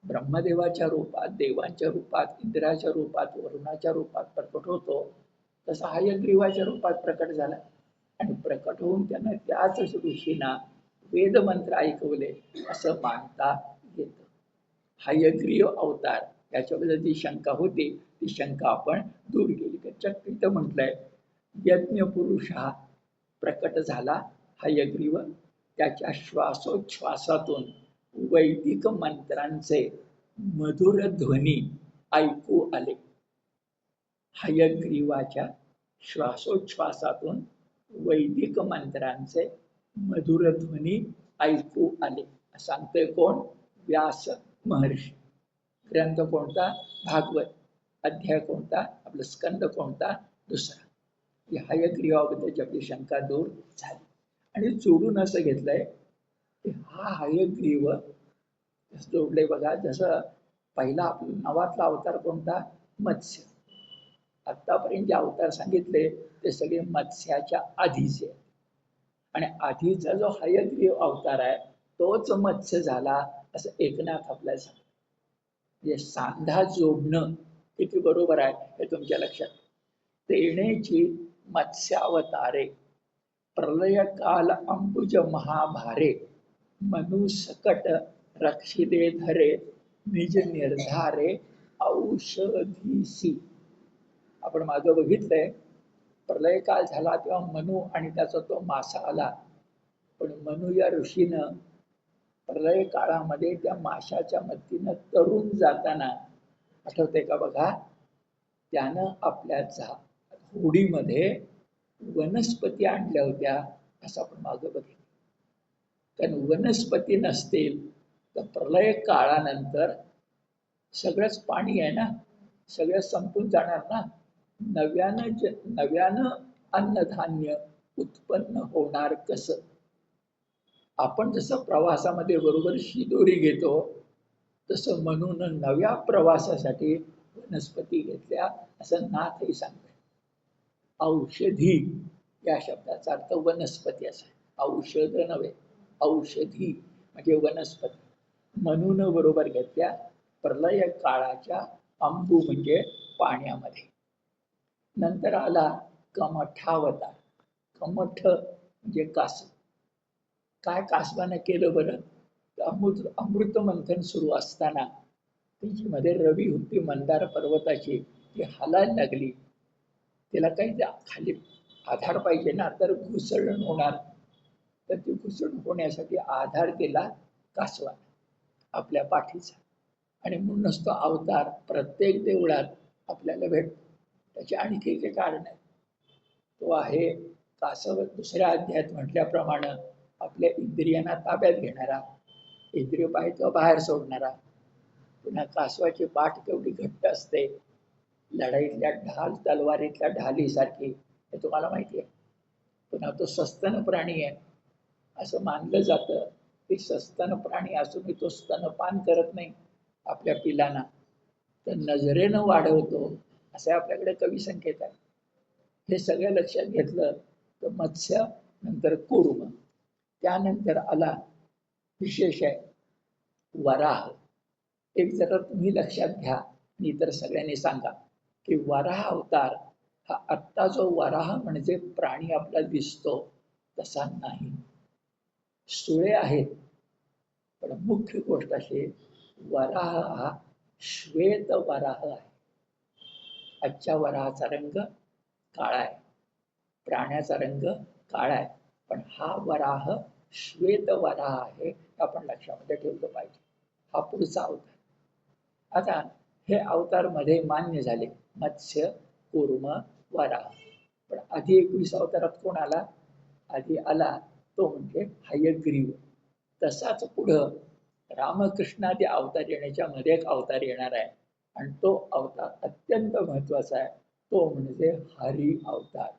ब्रह्मदेवाच्या रूपात, देवांच्या रूपात, इंद्राच्या रूपात, वरुणाच्या रूपात प्रकट होतो, तसा हयग्रीवाच्या रूपात प्रकट झाला आणि प्रकट होऊन त्यानं त्याच ऋषींना वेदमंत्र ऐकवले असं मानता येतं. हयग्रीव अवतार याच्याबद्दल जी शंका होती ती शंका आपण दूर केली. इथं म्हटलंय यज्ञ पुरुष हा प्रकट झाला हयग्रीव, त्याच्या श्वासोच्छ्वासातून वैदिक मंत्रांचे मधुर ध्वनी ऐकू आले. हयग्रीवाच्या श्वासोच्छ्वासातून वैदिक मंत्रांचे मधुर ध्वनी ऐकू आले. सांगतोय कोण? व्यास महर्षी. ग्रंथ कोणता? भागवत. अध्याय कोणता? आपला स्कंद कोणता? दुसरा. ही हयग्रीवाबद्दलची आपली शंका दूर झाली. आणि जोडून असं घेतलंय की हा हयग्रीव जोडले बघा, जसं पहिला नावातला अवतार कोणता? मत्स्य. आतापर्यंत जे अवतार सांगितले ते सगळे मत्स्याच्या आधीचे, आणि आधीचा जो हयग्रीव अवतार आहे तोच मत्स्य झाला असं एकनाथ आपल्याला सांगतो. म्हणजे सांधा जोडणं किती बरोबर आहे हे तुमच्या लक्षात. तेणेची मत्स्यावतारे प्रलय काल अंबुज महाभारे मनुसकट रक्षिते धरे निज निर्धारे औषधीसी. आपण मागं बघितलंय प्रलय काल झाला तेव्हा मनु आणि त्याचा तो मासा आला, पण मनु या ऋषीनं प्रलय काळामध्ये त्या माशाच्या मदतीनं तरुण जाताना आठवते का बघा, त्यानं आपल्या होडीमध्ये वनस्पती आणल्या होत्या असं आपण मागं बघितलं. कारण वनस्पती नसतील तर प्रलय काळानंतर सगळंच पाणी आहे ना, सगळं संपून जाणार ना. नव्यानं अन्नधान्य उत्पन्न होणार कसं? आपण जसं प्रवासामध्ये बरोबर शिदोरी घेतो तसं म्हणून नव्या प्रवासासाठी वनस्पती घेतल्या असं नाथही सांगते. औषधी या शब्दाचा अर्थ वनस्पती असा आहे. औषध नव्हे, औषधी म्हणजे वनस्पती. म्हणून बरोबर घेतल्या प्रलय काळाच्या अंबू म्हणजे पाण्यामध्ये. नंतर आला कमठावतार. कमठ म्हणजे कासव. काय कासवानं केलं बरं? अमृत मंथन सुरू असताना तिच्यामध्ये रवी होती मंदार पर्वताची, ती हालायला लागली. तिला काही खाली आधार पाहिजे ना, तर घुसळण होणार. तर ती घुसळण होण्यासाठी आधार दिला कासवाने आपल्या पाठीचा. आणि म्हणूनच तो अवतार प्रत्येक देवळात आपल्याला भेटतो. त्याचे आणखी एक कारण आहे. तो आहे कासव दुसऱ्या अध्यायात म्हटल्याप्रमाणे आपल्या इंद्रियांना ताब्यात घेणारा, इंद्रिय पाहिजे बाहेर सोडणारा. पुन्हा कासवाची पाठ केवढी घट्ट असते, लढाईतल्या ढाल तलवारीतल्या ढालीसारखी, हे तुम्हाला माहिती आहे. पुन्हा तो सस्तन प्राणी आहे. असं मानलं जातं की सस्तन प्राणी असूनही तो स्तनपान करत नाही आपल्या पिलांना, तर नजरेनं वाढवतो असे आपल्याकडे कवी संकेत आहे. हे सगळं लक्षात घेतलं तर मत्स्य, नंतर कूर्म, त्यानंतर आला विशेष आहे वराह. एक जरा तुम्ही लक्षात घ्या आणि इतर सगळ्यांनी सांगा की वराह अवतार हा आत्ता जो वराह म्हणजे प्राणी आपला दिसतो तसा नाही. सुळे आहेत, पण मुख्य गोष्ट अशी वराह हा श्वेत वराह आहे. आजच्या वराहाचा रंग काळा आहे, प्राण्याचा रंग काळा आहे, पण हा वराह श्वेत वराह आहे, आपण लक्षामध्ये ठेवलं पाहिजे. हा पुढचा अवतार. आता हे अवतार मध्ये मान्य झाले, मत्स्य, कूर्म, वराह. पण आधी 21 अवतारात कोण आला? आधी आला तो म्हणजे हयग्रीव. तसाच पुढं रामकृष्णादी अवतार येण्याच्या मध्ये एक अवतार येणार आहे, आणि तो अवतार अत्यंत महत्वाचा आहे. तो म्हणजे हरी अवतार.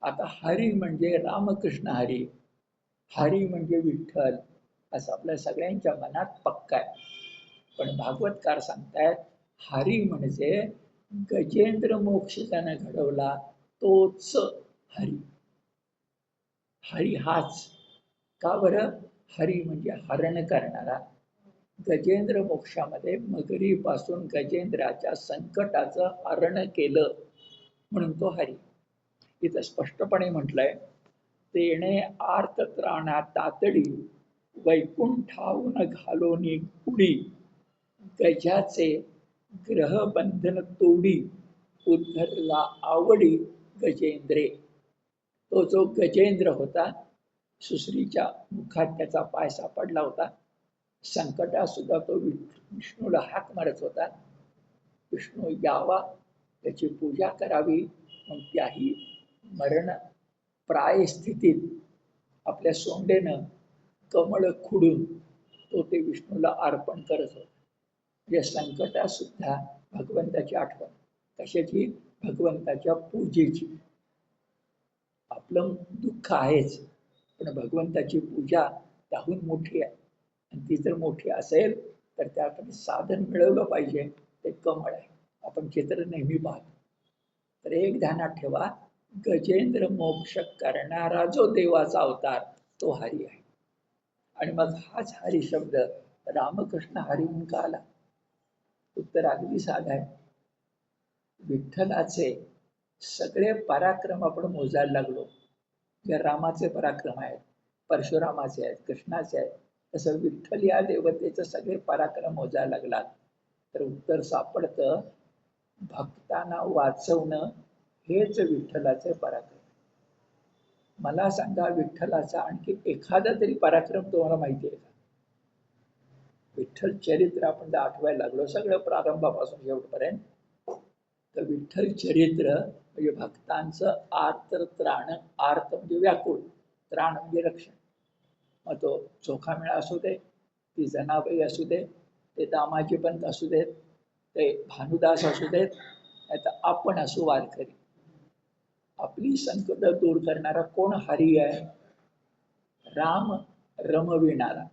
आता हरी म्हणजे रामकृष्ण हरी, हरी म्हणजे विठ्ठल, असं आपल्या सगळ्यांच्या मनात पक्का आहे. पण भागवतकार सांगतायत हरी म्हणजे गजेंद्र मोक्ष त्याने घडवला तोच हरी. हरी हाच. का बरं? हरी म्हणजे हरण करणारा. गजेंद्र मोक्षामध्ये मगरीपासून गजेंद्राच्या संकटाचं हरण केलं म्हणून तो हरी. इथं स्पष्टपणे म्हटलंय, तेणे आर्त त्राणा तातडी वैकुंठाहून घालोनी कुडी गजाचे ग्रह बंधन तोडी उद्धरला आवडी गजेंद्रे. तो जो गजेंद्र होता, सुश्रीच्या मुखात त्याचा पाय सापडला होता. संकटात सुद्धा तो विष्णूला हाक मारत होता, विष्णू यावा, त्याची पूजा करावी. मग त्याही मरण प्राय स्थितीत आपल्या सोंडेनं कमळ खुडून तो ते विष्णूला अर्पण करत होता. म्हणजे संकटात सुद्धा भगवंताची आठवण. कशाची? भगवंताच्या पूजेची. आपलं दुःख आहेच, पण भगवंताची पूजा त्याहून मोठी आहे. आणि ती जर मोठी असेल तर त्यासाठी साधन मिळवलं पाहिजे, ते कमळ आहे. आपण चित्र नेहमी पाहतो. तर एक ध्यानात ठेवा, गजेंद्र मोक्ष करणारा जो देवाचा अवतार तो हरी आहे. आणि मग हाच हरी शब्द रामकृष्ण हरी म्हणून का आला? उत्तर अगदी साधं आहे. विठ्ठलाचे सगळे पराक्रम आपण मोजायला लागलो. जे रामाचे पराक्रम आहेत, परशुरामाचे आहेत, कृष्णाचे आहेत, तसं विठ्ठल या देवतेचं सगळे पराक्रम मोजायला लागलात तर उत्तर सापडतं, भक्तांना वाचवणं हेच विठ्ठलाचे पराक्रम. मला सांगा, विठ्ठलाचा आणखी एखादा तरी पराक्रम तुम्हाला माहिती आहे का? विठ्ठल चरित्र आपण आठवायला लागलो सगळं प्रारंभापासून शेवटपर्यंत, तर विठ्ठल चरित्र म्हणजे भक्तांचं आर्त त्राण. आर्त म्हणजे व्याकुळ, त्राण म्हणजे रक्षण. मग तो चोखामेळा असू दे, ती जनाबाई असू दे, ते दामाजी पंत असू देत, ते भानुदास असू देत, नाही तर आपण असू वारकरी, आपली संकट दूर करणारा कोण? हरी आहे. राम रमविणारा,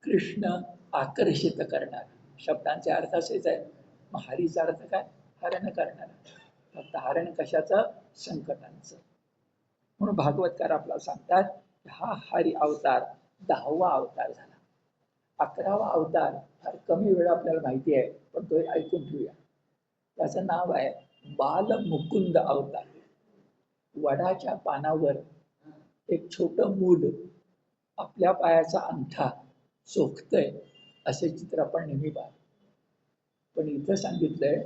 कृष्ण आकर्षित करणारा. शब्दांचे अर्थ असेच आहेत. मग हरीचा अर्थ काय? हरण करणारा. तारण कशाचं? संकटांचं. म्हणून भागवतकार आपल्याला सांगतात हा हरी अवतार 10वा अवतार झाला. 11वा अवतार फार कमी वेळ आपल्याला माहिती आहे, पण तो ऐकून घेऊया. त्याचं नाव आहे बाल मुकुंद अवतार. वडाच्या पानावर एक छोट मूल आपल्या पायाचा अंगठा चोखतय असे चित्र आपण नेहमी पाहतो. पण इथं सांगितलंय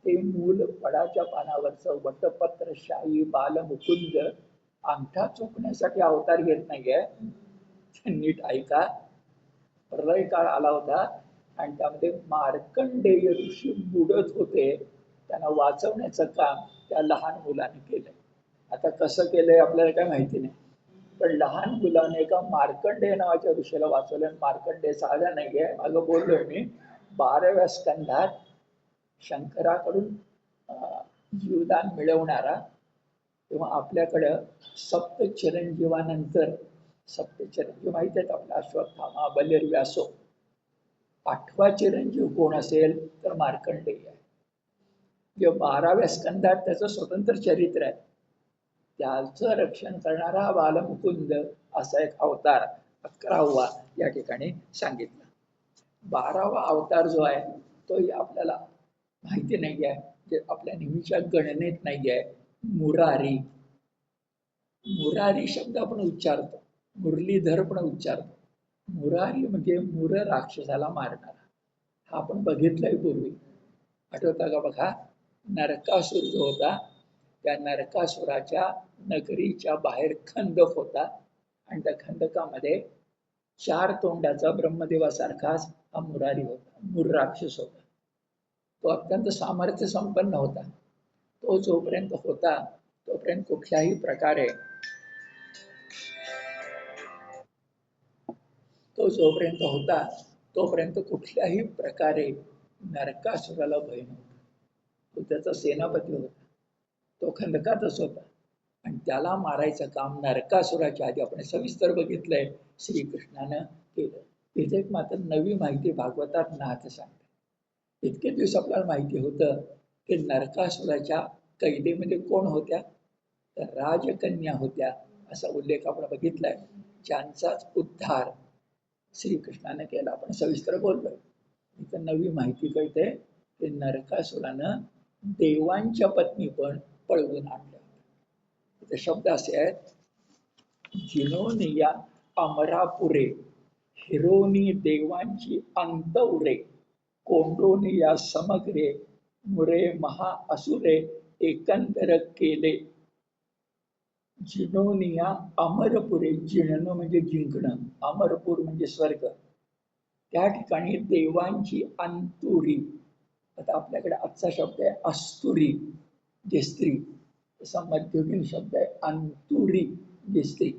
ते मूल वडाच्या पानावरचं वटपत्रशाही बालमुकुंद अंगठा चोखण्यासाठी अवतार घेत नाहीये. नीट ऐका. प्रलय काळ आला होता आणि त्यामध्ये मार्कंडेय ऋषी बुडत होते. त्यांना वाचवण्याचं काम त्या लहान मुलाने केलंय. आता कसं केलंय आपल्याला काय माहिती नाही, पण लहान मुलाने एका मार्कंडेय नावाच्या ऋषीला वाचवलं. मार्कंडेय साधा नाहीये, मागं बोललोय मी. 12व्या स्कंधात शंकराकडून जीवदान मिळवणारा, तेव्हा आपल्याकडं सप्त चिरंजीवानंतर, सप्त चिरंजीव माहिती आहेत आपला, अश्वत्थामा, बलीर, व्यासो. 8वा चिरंजीव कोण असेल तर मार्कंडेय आहे. जे 12व्या स्कंधात त्याचं स्वतंत्र चरित्र आहे. त्याचं रक्षण करणारा बालमुकुंद असा एक अवतार 11वा या ठिकाणी सांगितला. 12वा अवतार जो आहे तो आपल्याला माहिती नाही आहे, जे आपल्या नेहमीच्या गणनेत नाही आहे. मुरारी. मुरारी शब्द आपण उच्चारतो, मुरलीधर पण उच्चारतो. मुरारी म्हणजे मुर राक्षसाला मारणारा. हा आपण बघितलंय पूर्वी, आठवता का बघा. नरकासुर जो होता त्या नरकासुराच्या नगरीच्या बाहेर खंदक होता आणि त्या खंदकामध्ये 4 तोंडाचा ब्रह्मदेवासारखाच हा मुरारी होता, मूर राक्षस होता. तो अत्यंत सामर्थ्य संपन्न होता. तो जोपर्यंत होता तोपर्यंत कुठल्याही प्रकारे नरकासुराला भय नव्हता. तो त्याचा सेनापती होता, तो खंदकातच होता आणि त्याला मारायचं काम नरकासुराच्या आधी आपण सविस्तर बघितलंय श्रीकृष्णानं केलं. तिथे एक मात्र नवी माहिती भागवतात नाथ सांगते. इतके दिवस आपल्याला माहिती होतं की नरकासुराच्या कैदेमध्ये कोण होत्या, तर राजकन्या होत्या असा उल्लेख आपण बघितलाय, ज्यांचाच उद्धार श्रीकृष्णाने केला. आपण सविस्तर बोललोय. इथं नवी माहिती कळते की नरकासुरानं देवांच्या पत्नी पण पळवून आणल्या. इथे शब्द असे आहेत, जिनोनिया अमरापुरे, हिरोनी देवांची अंतउरे, कोंडोनिया समग्रे, मुरे महा असुरे एकंदर केले. जिनोनिया अमरपुरे, जिणन म्हणजे जिंकणं, अमरपूर म्हणजे स्वर्ग. त्या ठिकाणी देवांची अंतुरी. आता आपल्याकडे आजचा शब्द आहे अस्तुरी जे स्त्री, तसा मध्ययुगीन शब्द आहे अंतुरी जे स्त्री.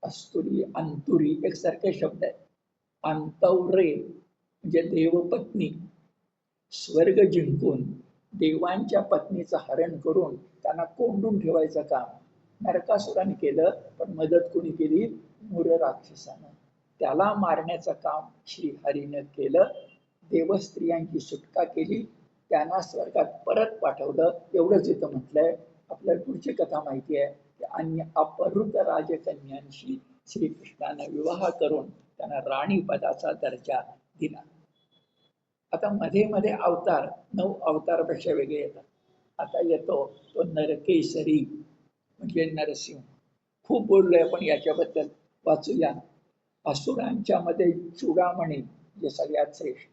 अस्तुरी अंतुरी एकसारखे शब्द आहेत. अंतौरे म्हणजे देवपत्नी. स्वर्ग जिंकून देवांच्या पत्नीचं हरण करून त्यांना कोंडून ठेवायचं काम नरकासुराने केलं. पण मदत कोणी केली, मूर राक्षसानं. त्याला मारण्याचं काम श्रीहरीनं केलं. देवस्त्रियांची सुटका केली, त्यांना स्वर्गात परत पाठवलं. एवढंच इथं म्हटलंय. आपल्याला पुढची कथा माहिती आहे की अन्य अपहृत राजकन्यांशी श्रीकृष्णानं विवाह करून त्यांना राणी पदाचा दर्जा दिला. आता मध्ये मध्ये अवतार 9 अवतारापेक्षा वेगळे येतात. आता येतो तो नरकेसरी म्हणजे नरसिंह. खूप बोललोय आपण याच्याबद्दल, वाचूया. असुरांच्या मध्ये चुडामणी जे सगळ्यात श्रेष्ठ.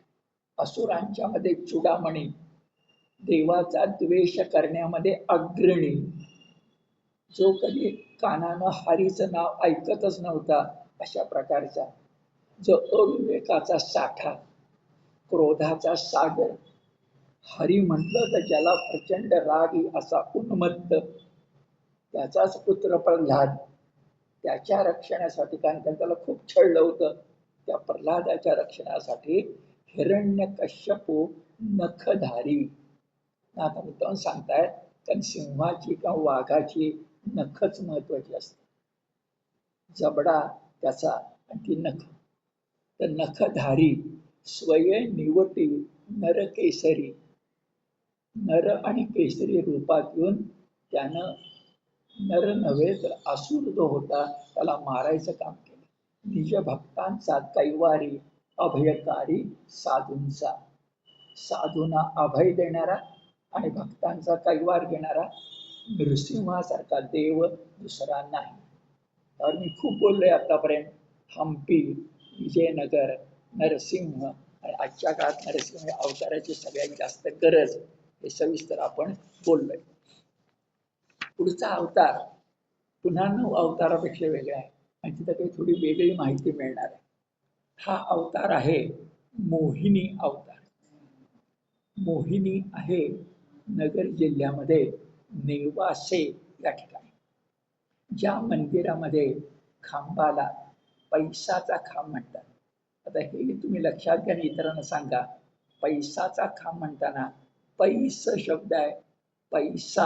असुरांच्या मध्ये चुडामणी, देवाचा द्वेष करण्यामध्ये अग्रणी, जो कधी कानानं हरीचं नाव ऐकतच नव्हता अशा प्रकारचा, जो अविवेकाचा साठा, क्रोधाचा सागर. हरी म्हटलं तर ज्याला प्रचंड राग असा उन्मत्त, त्याचाच पुत्र प्रल्हाद. त्याच्या रक्षणासाठी, कारण त्याला खूप छळलं होतं, त्या प्रल्हादाच्या रक्षणासाठी हिरण्यकश्यपू नखधारी. आता मुद्दाम सांगतायत कारण सिंहाची किंवा वाघाची नखच महत्वाची असते. जबडा त्याचा आणि ती नख. तर नखधारी स्वयं निवटी नरकेसरी, नर आणि केसरी रूपात येऊन त्यानं नर नव्हे तर असुर जो होता त्याला मारायचं काम केलं. निज भक्तांचा कैवारी अभयकारी साधूंचा, साधूंना अभय देणारा आणि भक्तांचा कैवार घेणारा नृसिंहासारखा देव दुसरा नाही. तर मी खूप बोललोय आतापर्यंत. हम्पी, विजयनगर, नरसिंह आणि आजच्या काळात नरसिंह अवताराची सगळ्यात जास्त गरज हे सविस्तर आपण बोललोय. पुढचा अवतार पुन्हा 9 अवतारापेक्षा वेगळा आहे आणि तिथं काही थोडी वेगळी माहिती मिळणार आहे. हा अवतार आहे मोहिनी अवतार. मोहिनी आहे नगर जिल्ह्यामध्ये नेवासे या ठिकाणी. ज्या मंदिरामध्ये खांबाला पैसाचा खांब म्हणतात. आता हे तुम्ही लक्षात घ्या आणि इतरांना सांगा. पैसाचा खांब म्हणताना पैस शब्द आहे, पैसा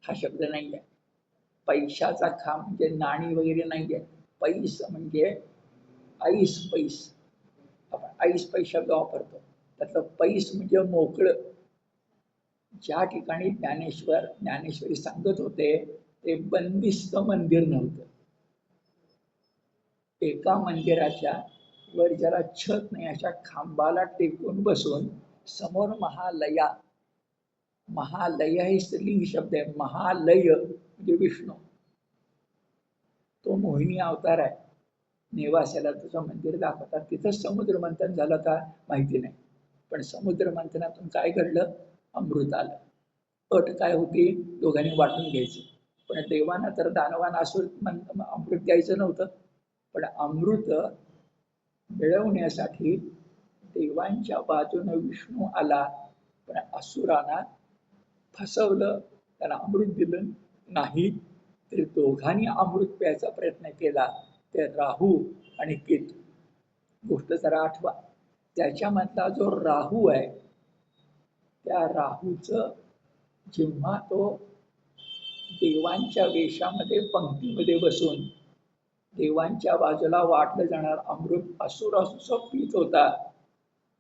हा शब्द नाही आहे. पैशाचा खांब म्हणजे नाणी वगैरे नाही आहे. पैस म्हणजे ऐस पैस, आपण ऐस पैस शब्द वापरतो त्यातलं पैस म्हणजे मोकळं. ज्या ठिकाणी ज्ञानेश्वरी सांगत होते ते बंदिस्त मंदिर नव्हतं. एका मंदिराच्या वर ज्याला छत नाही अशा खांबाला टेकून बसून समोर महालया, महालय हे स्त्रीलिंग शब्द आहे. महालय म्हणजे विष्णू. तो मोहिनी अवतार आहे. नेवास्याला तुझं मंदिर दाखवतात. तिथं समुद्र मंथन झालं का माहिती नाही, पण समुद्र मंथनातून काय घडलं, अमृत आलं. अट काय होती, दोघांनी वाटून घ्यायचं. पण देवांना तर दानवांना असुर अमृत द्यायचं नव्हतं. पण अमृत मिळवण्यासाठी देवांच्या बाजूने विष्णू आला, पण असुरांना फसवलं, त्यांना अमृत दिलं नाही. तरी दोघांनी अमृत प्यायचा प्रयत्न केला. ते राहू आणि केतू गोष्ट जरा आठवा. त्याच्यामधला जो राहू आहे त्या राहूचं जेव्हा तो देवांच्या वेशामध्ये पंक्तीमध्ये बसून देवांच्या बाजूला वाटलं जाणार अमृत असुर पीत होता,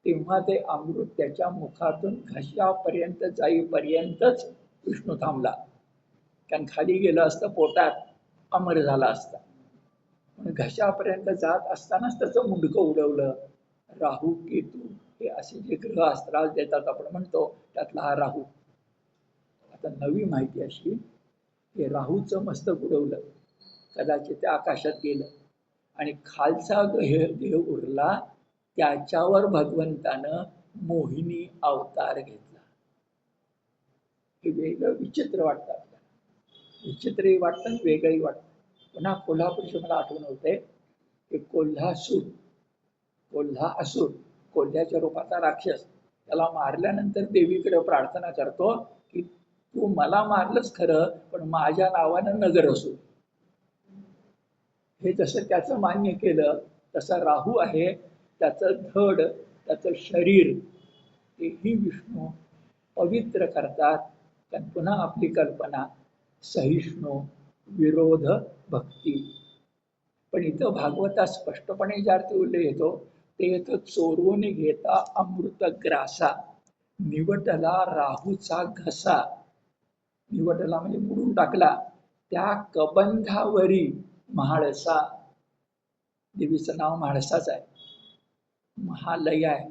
तेव्हा ते अमृत त्याच्या मुखातून घशापर्यंत जाईपर्यंतच विष्णू थांबला. कारण खाली गेलं असतं पोटात अमर झाला असता. घशापर्यंत जात असतानाच त्याचं मुंडकं उडवलं. राहू केतू हे असे जे ग्रह त्रास देतात आपण म्हणतो त्यातला हा राहू. आता नवी माहिती अशी की राहूचं मस्तक उडवलं, कदाचित ते आकाशात गेलं आणि खालचा देह उरला. त्याच्यावर भगवंतानं मोहिनी अवतार घेतला. हे वेगळं विचित्र वाटतं आपल्याला. विचित्रही वाटतं, वेगळंही वाटतं. पुन्हा कोल्हापूरची मला आठवण होते की कोल्हा असुर, कोल्ह्याच्या रूपाचा राक्षस, त्याला मारल्यानंतर देवीकडे प्रार्थना करतो की तू मला मारलंच खरं, पण माझ्या नावानं नगर असू. हे जसं त्याचं मान्य केलं तसं राहू आहे, त्याचं धड, त्याचं शरीर तेही विष्णू पवित्र करतात. कारण पुन्हा आपली कल्पना सहिष्णू, विरोध, भक्ती. पण इथं भागवतात स्पष्टपणे ज्या अर्थी उल्लेख येतो ते येतं चोरून घेता अमृत ग्रासा, निवटला राहूचा घसा. निवटला म्हणजे मोडून टाकला. त्या कबंधावरी म्हाळसा, देवीचं नाव म्हाळसाच आहे. महालय आहे,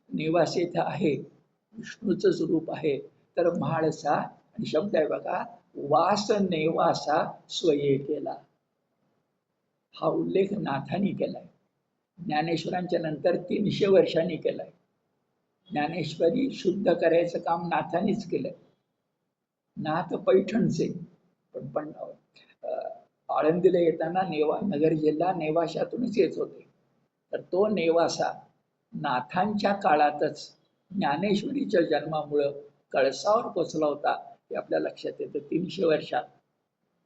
नेवासे इथं आहे, विष्णूचंच रूप आहे. तर म्हाळसा आणि शब्द आहे बघा, वास नेवासा स्वये केला. हा उल्लेख नाथांनी केलाय. ज्ञानेश्वरांच्या नंतर 300 वर्षांनी केलाय. ज्ञानेश्वरी शुद्ध करायचं काम नाथांनीच केलंय. नाथ पैठणचे पण आळंदीला येताना नगर जिल्हा नेवाशातूनच येत होते. तर तो नेवासा नाथांच्या काळातच ज्ञानेश्वरीच्या जन्मामुळं कळसावर पोचला होता हे आपल्या लक्षात येतं 300 वर्षात.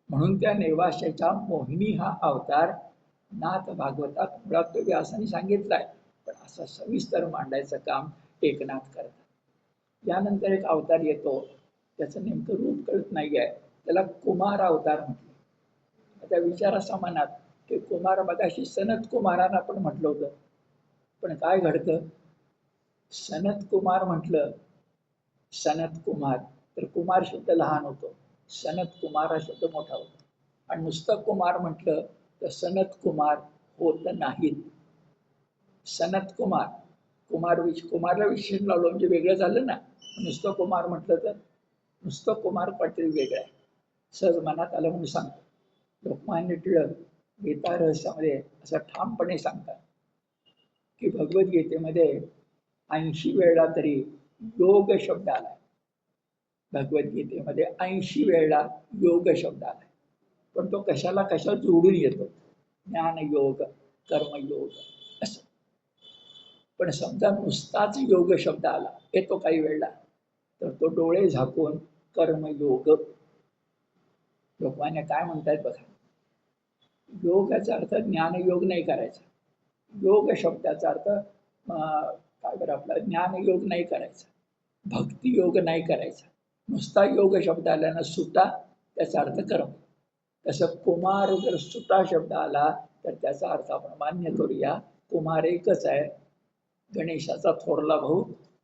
म्हणून त्या नेवाशाच्या मोहिनी हा अवतार नाथ भागवतात मुळात तो व्यासाने सांगितलाय, पण असं सविस्तर मांडायचं काम एकनाथ करतात. यानंतर एक अवतार येतो, त्याचं नेमकं रूप कळत नाही आहे, त्याला कुमार अवतार म्हटलं. आता विचार असा मनात की कुमार मगाशी सनत कुमारांना आपण म्हटलं होतं, पण काय घडतं, सनत कुमार म्हटलं सनत कुमार, तर कुमार शब्द लहान होतो, सनत कुमार हा शब्द मोठा होतो. आणि नुसतं कुमार म्हटलं तर सनत कुमार होत नाहीत. सनत कुमार, कुमारला विशेषण लावलं म्हणजे वेगळं झालं ना. नुसतं कुमार म्हटलं तर नुसतं कुमार काहीतरी वेगळं आहे. सहज मनात आलं म्हणून सांगतो. लोकमान्य टिळक गीता रहस्यामध्ये असं ठामपणे सांगतात की भगवद्गीतेमध्ये 80 वेळा तरी योग शब्द आलाय. भगवद्गीतेमध्ये 80 वेळा योग शब्द आलाय. पण तो कशाला जोडून येतो, ज्ञान योग, कर्मयोग असं. पण समजा नुसताच योग शब्द आला येतो काही वेळेला, तर तो डोळे झाकून कर्मयोग. लोकमान्य काय म्हणतायत बघा, योगाचा अर्थ ज्ञानयोग नाही करायचा. योग शब्दाचा अर्थ काय बरं आपला ज्ञानयोग नाही करायचा, भक्ती योग नाही करायचा. नुसता योग शब्द आला ना सुटा, त्याचा अर्थ कर्म. तसं कुमार जर सुटा शब्द आला तर त्याचा अर्थ आपण मान्य करूया, कुमार एकच आहे, गणेशाचा थोरला भाऊ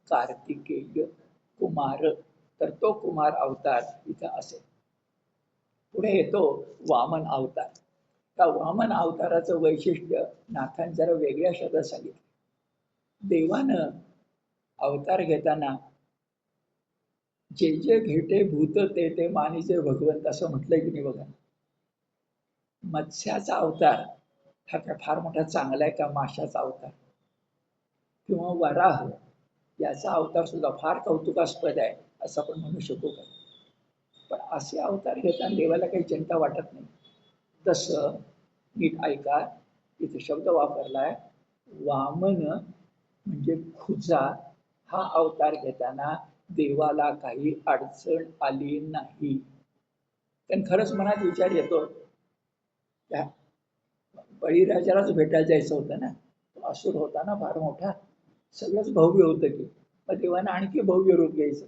कार्तिकेय कुमार. तर तो कुमार अवतार इथं असेल. पुढे येतो वामन अवतार. त्या वामन अवताराचं वैशिष्ट्य नाथांनी जरा वेगळ्या शब्दात सांगितलं. देवानं अवतार घेताना जे जे घेते भूत ते मानिचे भगवंत असं म्हटलंय की नाही बघा. मत्स्याचा अवतार हा काय फार मोठा चांगला आहे का माशाचा अवतार, किंवा वराह याचा अवतार सुद्धा फार कौतुकास्पद आहे असं आपण म्हणू शकू का. पण असे अवतार घेताना देवाला काही चिंता वाटत नाही. तसं नीट ऐका, इथे शब्द वापरलाय वामन म्हणजे खुजा. हा अवतार घेताना देवाला काही अडचण आली नाही. कारण खरंच मनात विचार येतो, त्या बळीराजालाच भेटायला जायचं होतं ना, तो असुर होता ना फार मोठा, सगळंच भव्य होतं की, मग देवानं आणखी भव्य रूप घ्यायचं.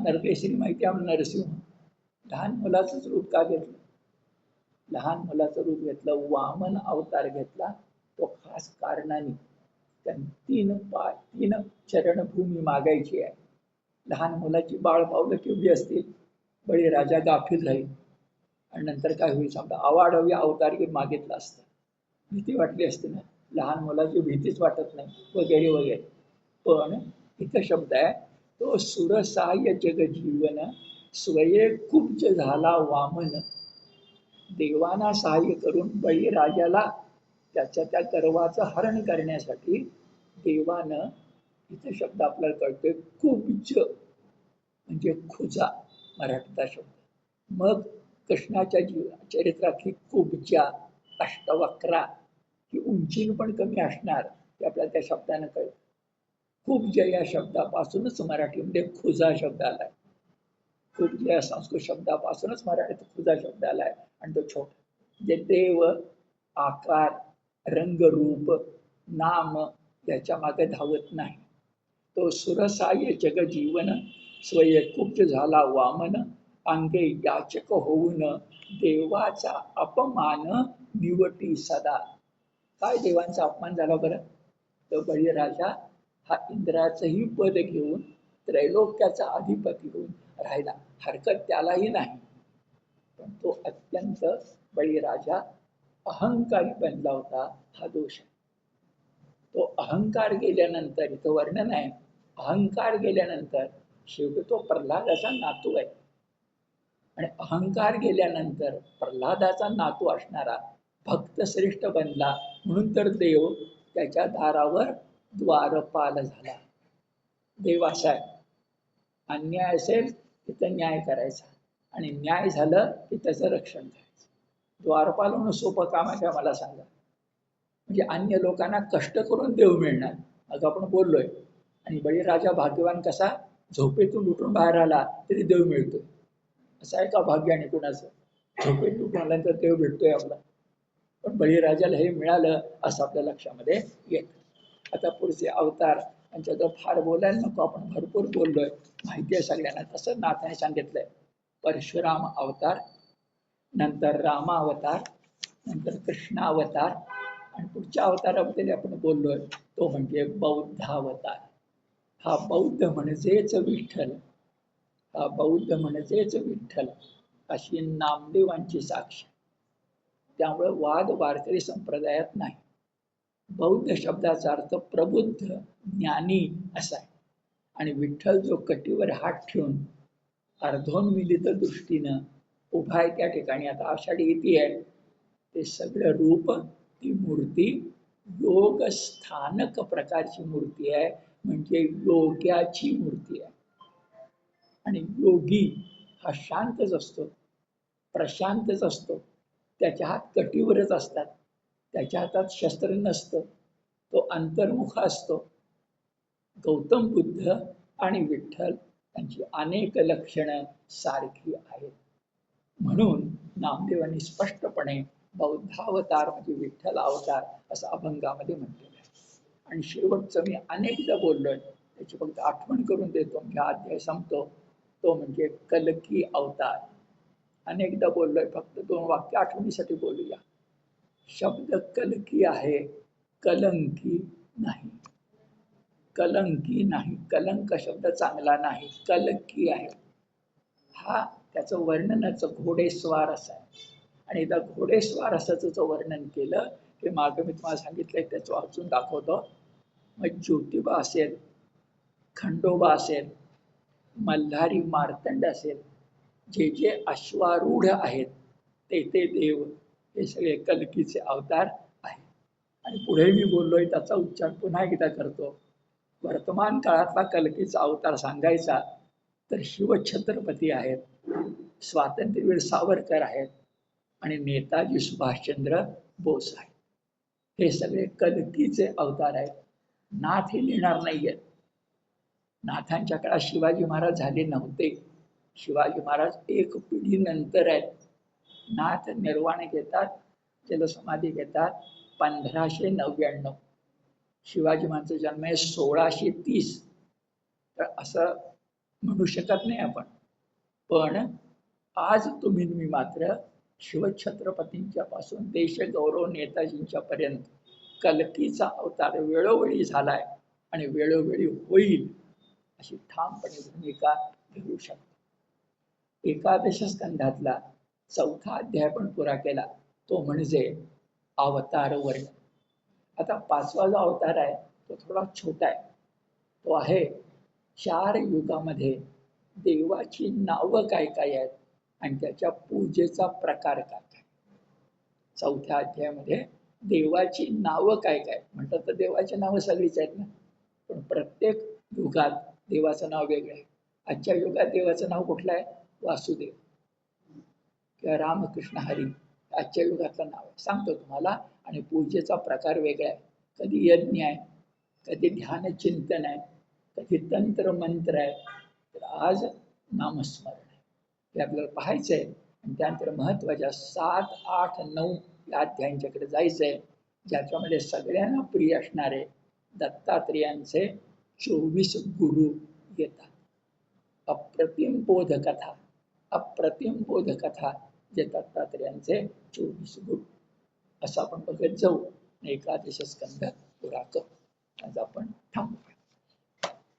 नरकेश्वरी माहिती आहे नरसिंह, लहान मुलाचंच रूप का घेतलं, लहान मुलाचं रूप घेतलं, वामन अवतार घेतला. तो खास कारणाने त्यांना तीन चरणभूमी मागायची आहे. लहान मुलाची बाळ पावलं केवढी असतील, बळीराजा गाफील राहील आणि नंतर काय होईल समजा, आवाढव्य अवतार घेऊन मागितलं असतं, भीती वाटली असते ना, लहान मुलाची भीतीच वाटत नाही वगैरे वगैरे. पण इथं शब्द आहे तो सुरसाय जग जीवन स्वये कुब्ज झाला वामन. देवाना सहाय्य करून बळीराजाला त्याच्या त्या गर्वाचं हरण करण्यासाठी देवानं, इथे शब्द आपल्याला कळतोय कुब्ज म्हणजे खुजा मराठीचा शब्द. मग कृष्णाच्या चरित्रातली कुब्जा अष्टवक्रा ही उंचीन पण कमी असणार ते आपल्याला त्या शब्दानं कळतं. कुब्ज या शब्दापासूनच मराठीमध्ये खुजा शब्द आलाय. कुब्ज या संस्कृत शब्दापासूनच मराठीत खुजा शब्द आलाय. आणि तो छोटा जे देव, आकार, रंगरूप, नाम याच्या मागे धावत नाही. तो सुरसाय जग जीवन स्वये कुब्ज झाला वामन. अंगे याचक होऊन देवाचा अपमान निवटी सदा. काय देवांचा अपमान झाला बरं, तो बळीराजा हा इंद्राचंही पद घेऊन त्रैलोक्याचा अधिपती होऊन राहिला, हरकत त्यालाही नाही. पण तो अत्यंत बळीराजा अहंकारी बनला होता, हा दोष आहे. तो अहंकार गेल्यानंतर, इथं वर्णन आहे, अहंकार गेल्यानंतर शेवटी तो प्रल्हादाचा नातू आहे. आणि अहंकार गेल्यानंतर प्रल्हादाचा नातू असणारा भक्त श्रेष्ठ बनला, म्हणून तर देव त्याच्या दारावर द्वारपाल झाला. देव असा आहे, अन्याय असेल तिथं न्याय करायचा, आणि न्याय झालं की त्याचं रक्षण करायचं. द्वारपाल म्हणून सोपं काम आहे का मला सांगा. म्हणजे अन्य लोकांना कष्ट करून देव मिळणार, अगं आपण बोललोय. आणि बळीराजा भाग्यवान कसा, झोपेतून उठून बाहेर आला तरी देव मिळतोय. असं आहे का भाग्य आणि कुणाचं, झोपेतून उठून आल्यानंतर देव भेटतोय आपला. पण बळीराजाला हे मिळालं असं आपल्या लक्षामध्ये येत. आता पुढचे अवतार यांच्याजवळ फार बोलायला नको, आपण भरपूर बोललोय, माहिती आहे सगळ्यांना. तसं नाथाने सांगितलंय परशुराम अवतार, नंतर रामावतार, नंतर कृष्णावतार, आणि पुढच्या अवताराबद्दल आपण बोललोय तो म्हणजे बौद्धावतार. हा बौद्ध म्हणजेच विठ्ठल, हा बौद्ध म्हणजेच विठ्ठल अशी नामदेवांची साक्ष. त्यामुळे वाद वारकरी संप्रदायात नाही. बौद्ध शब्दाचा अर्थ प्रबुद्ध ज्ञानी असा आहे. आणि विठ्ठल जो कटीवर हात ठेवून अर्धोन्मिलित दृष्टीनं उभा आहे त्या ठिकाणी, आता आषाढी येती आहे, ते सगळं रूप, ती मूर्ती योग स्थानक प्रकारची मूर्ती आहे, म्हणजे योग्याची मूर्ती आहे. आणि योगी हा शांतच असतो, प्रशांतच असतो. त्याच्या हात कटीवरच असतात, त्याच्या हातात शस्त्र नसतं, तो अंतर्मुख असतो. गौतम बुद्ध आणि विठ्ठल यांची अनेक लक्षणं सारखी आहेत. म्हणून नामदेवांनी स्पष्टपणे बौद्धावतार म्हणजे विठ्ठल अवतार असं अभंगामध्ये म्हटलेलं आहे. आणि शेवटचं मी अनेकदा बोललोय, त्याची फक्त आठवण करून देतो, हा अध्याय संपतो. तो म्हणजे कलकी अवतार. अनेकदा बोललोय, फक्त 2 वाक्य आठवणीसाठी बोलूया. शब्द कलकी आहे, कलंकी नाही. कलंकी नाही, कलंक शब्द चांगला नाही, कलकी आहे. हा त्याचं वर्णनाचं घोडेस्वार असं आहे. आणि एकदा घोडेस्वार असाचं वर्णन केलं की मागं मी तुम्हाला सांगितलंय, त्याचं वाचून दाखवतो. मग ज्योतिबा असेल, खंडोबा असेल, मल्हारी मार्तंड असेल, जे जे अश्वारूढ आहेत ते ते देव, हे सगळे कलकीचे अवतार आहेत. आणि पुढे मी बोललोय त्याचा उच्चार पुन्हा एकदा करतो. वर्तमान काळातला कलकीचा अवतार सांगायचा तर शिवछत्रपती आहेत, स्वातंत्र्यवीर सावरकर आहेत आणि नेताजी सुभाषचंद्र बोस आहेत. हे सगळे कलकीचे अवतार आहेत. नाथ हे लिहिणार नाहीयेत. नाथांच्या काळात शिवाजी महाराज झाले नव्हते. शिवाजी महाराज एक पिढी नंतर आहेत. नाथ निर्वाण घेतात, जलसमाधी घेतात 1599. शिवाजी महाराजांचा जन्म आहे 1630. तर असं म्हणू शकत नाही आपण. पण आज तुम्ही मी मात्र शिवछत्रपतींच्या पासून देशगौरव नेताजींच्या पर्यंत कलकीचा अवतार वेळोवेळी झालाय आणि वेळोवेळी होईल अशी ठामपणे भूमिका घेऊ शकतो. एकादश स्कंधातला 4था अध्याय पण पुरा केला, तो म्हणजे अवतार वर्णन. आता 5वा जो अवतार आहे तो थोडा छोटा आहे. तो आहे 4 युगामध्ये देवाची नावं काय काय आहेत आणि त्याच्या पूजेचा प्रकार काय काय. 4थ्या अध्यायामध्ये देवाची नावं काय काय म्हणतात. तर देवाची नावं सगळीच आहेत ना, पण प्रत्येक युगात देवाचं नाव वेगळं आहे. आजच्या युगात देवाचं नाव कुठलं आहे? वासुदेव किंवा रामकृष्ण हरी, आजच्या युगातलं नाव आहे, सांगतो तुम्हाला. आणि पूजेचा प्रकार वेगळा आहे. कधी यज्ञ आहे, कधी ध्यान चिंतन आहे, कधी तंत्र मंत्र आहे. तर आज नामस्मरण आहे, हे आपल्याला पाहायचं आहे. आणि त्यानंतर महत्त्वाच्या 7, 8, 9 या अध्यायांच्याकडे जायचं आहे, ज्याच्यामध्ये सगळ्यांना प्रिय असणारे दत्तात्रेयांचे 24 गुरु येतात. अप्रतिम बोधकथा, अप्रतिम बोधकथा जे दत्तात्रेयांचे 24 गुरु, असं आपण बघत जाऊ. एकादश स्कंद पुरा करू. आज आपण थांबू.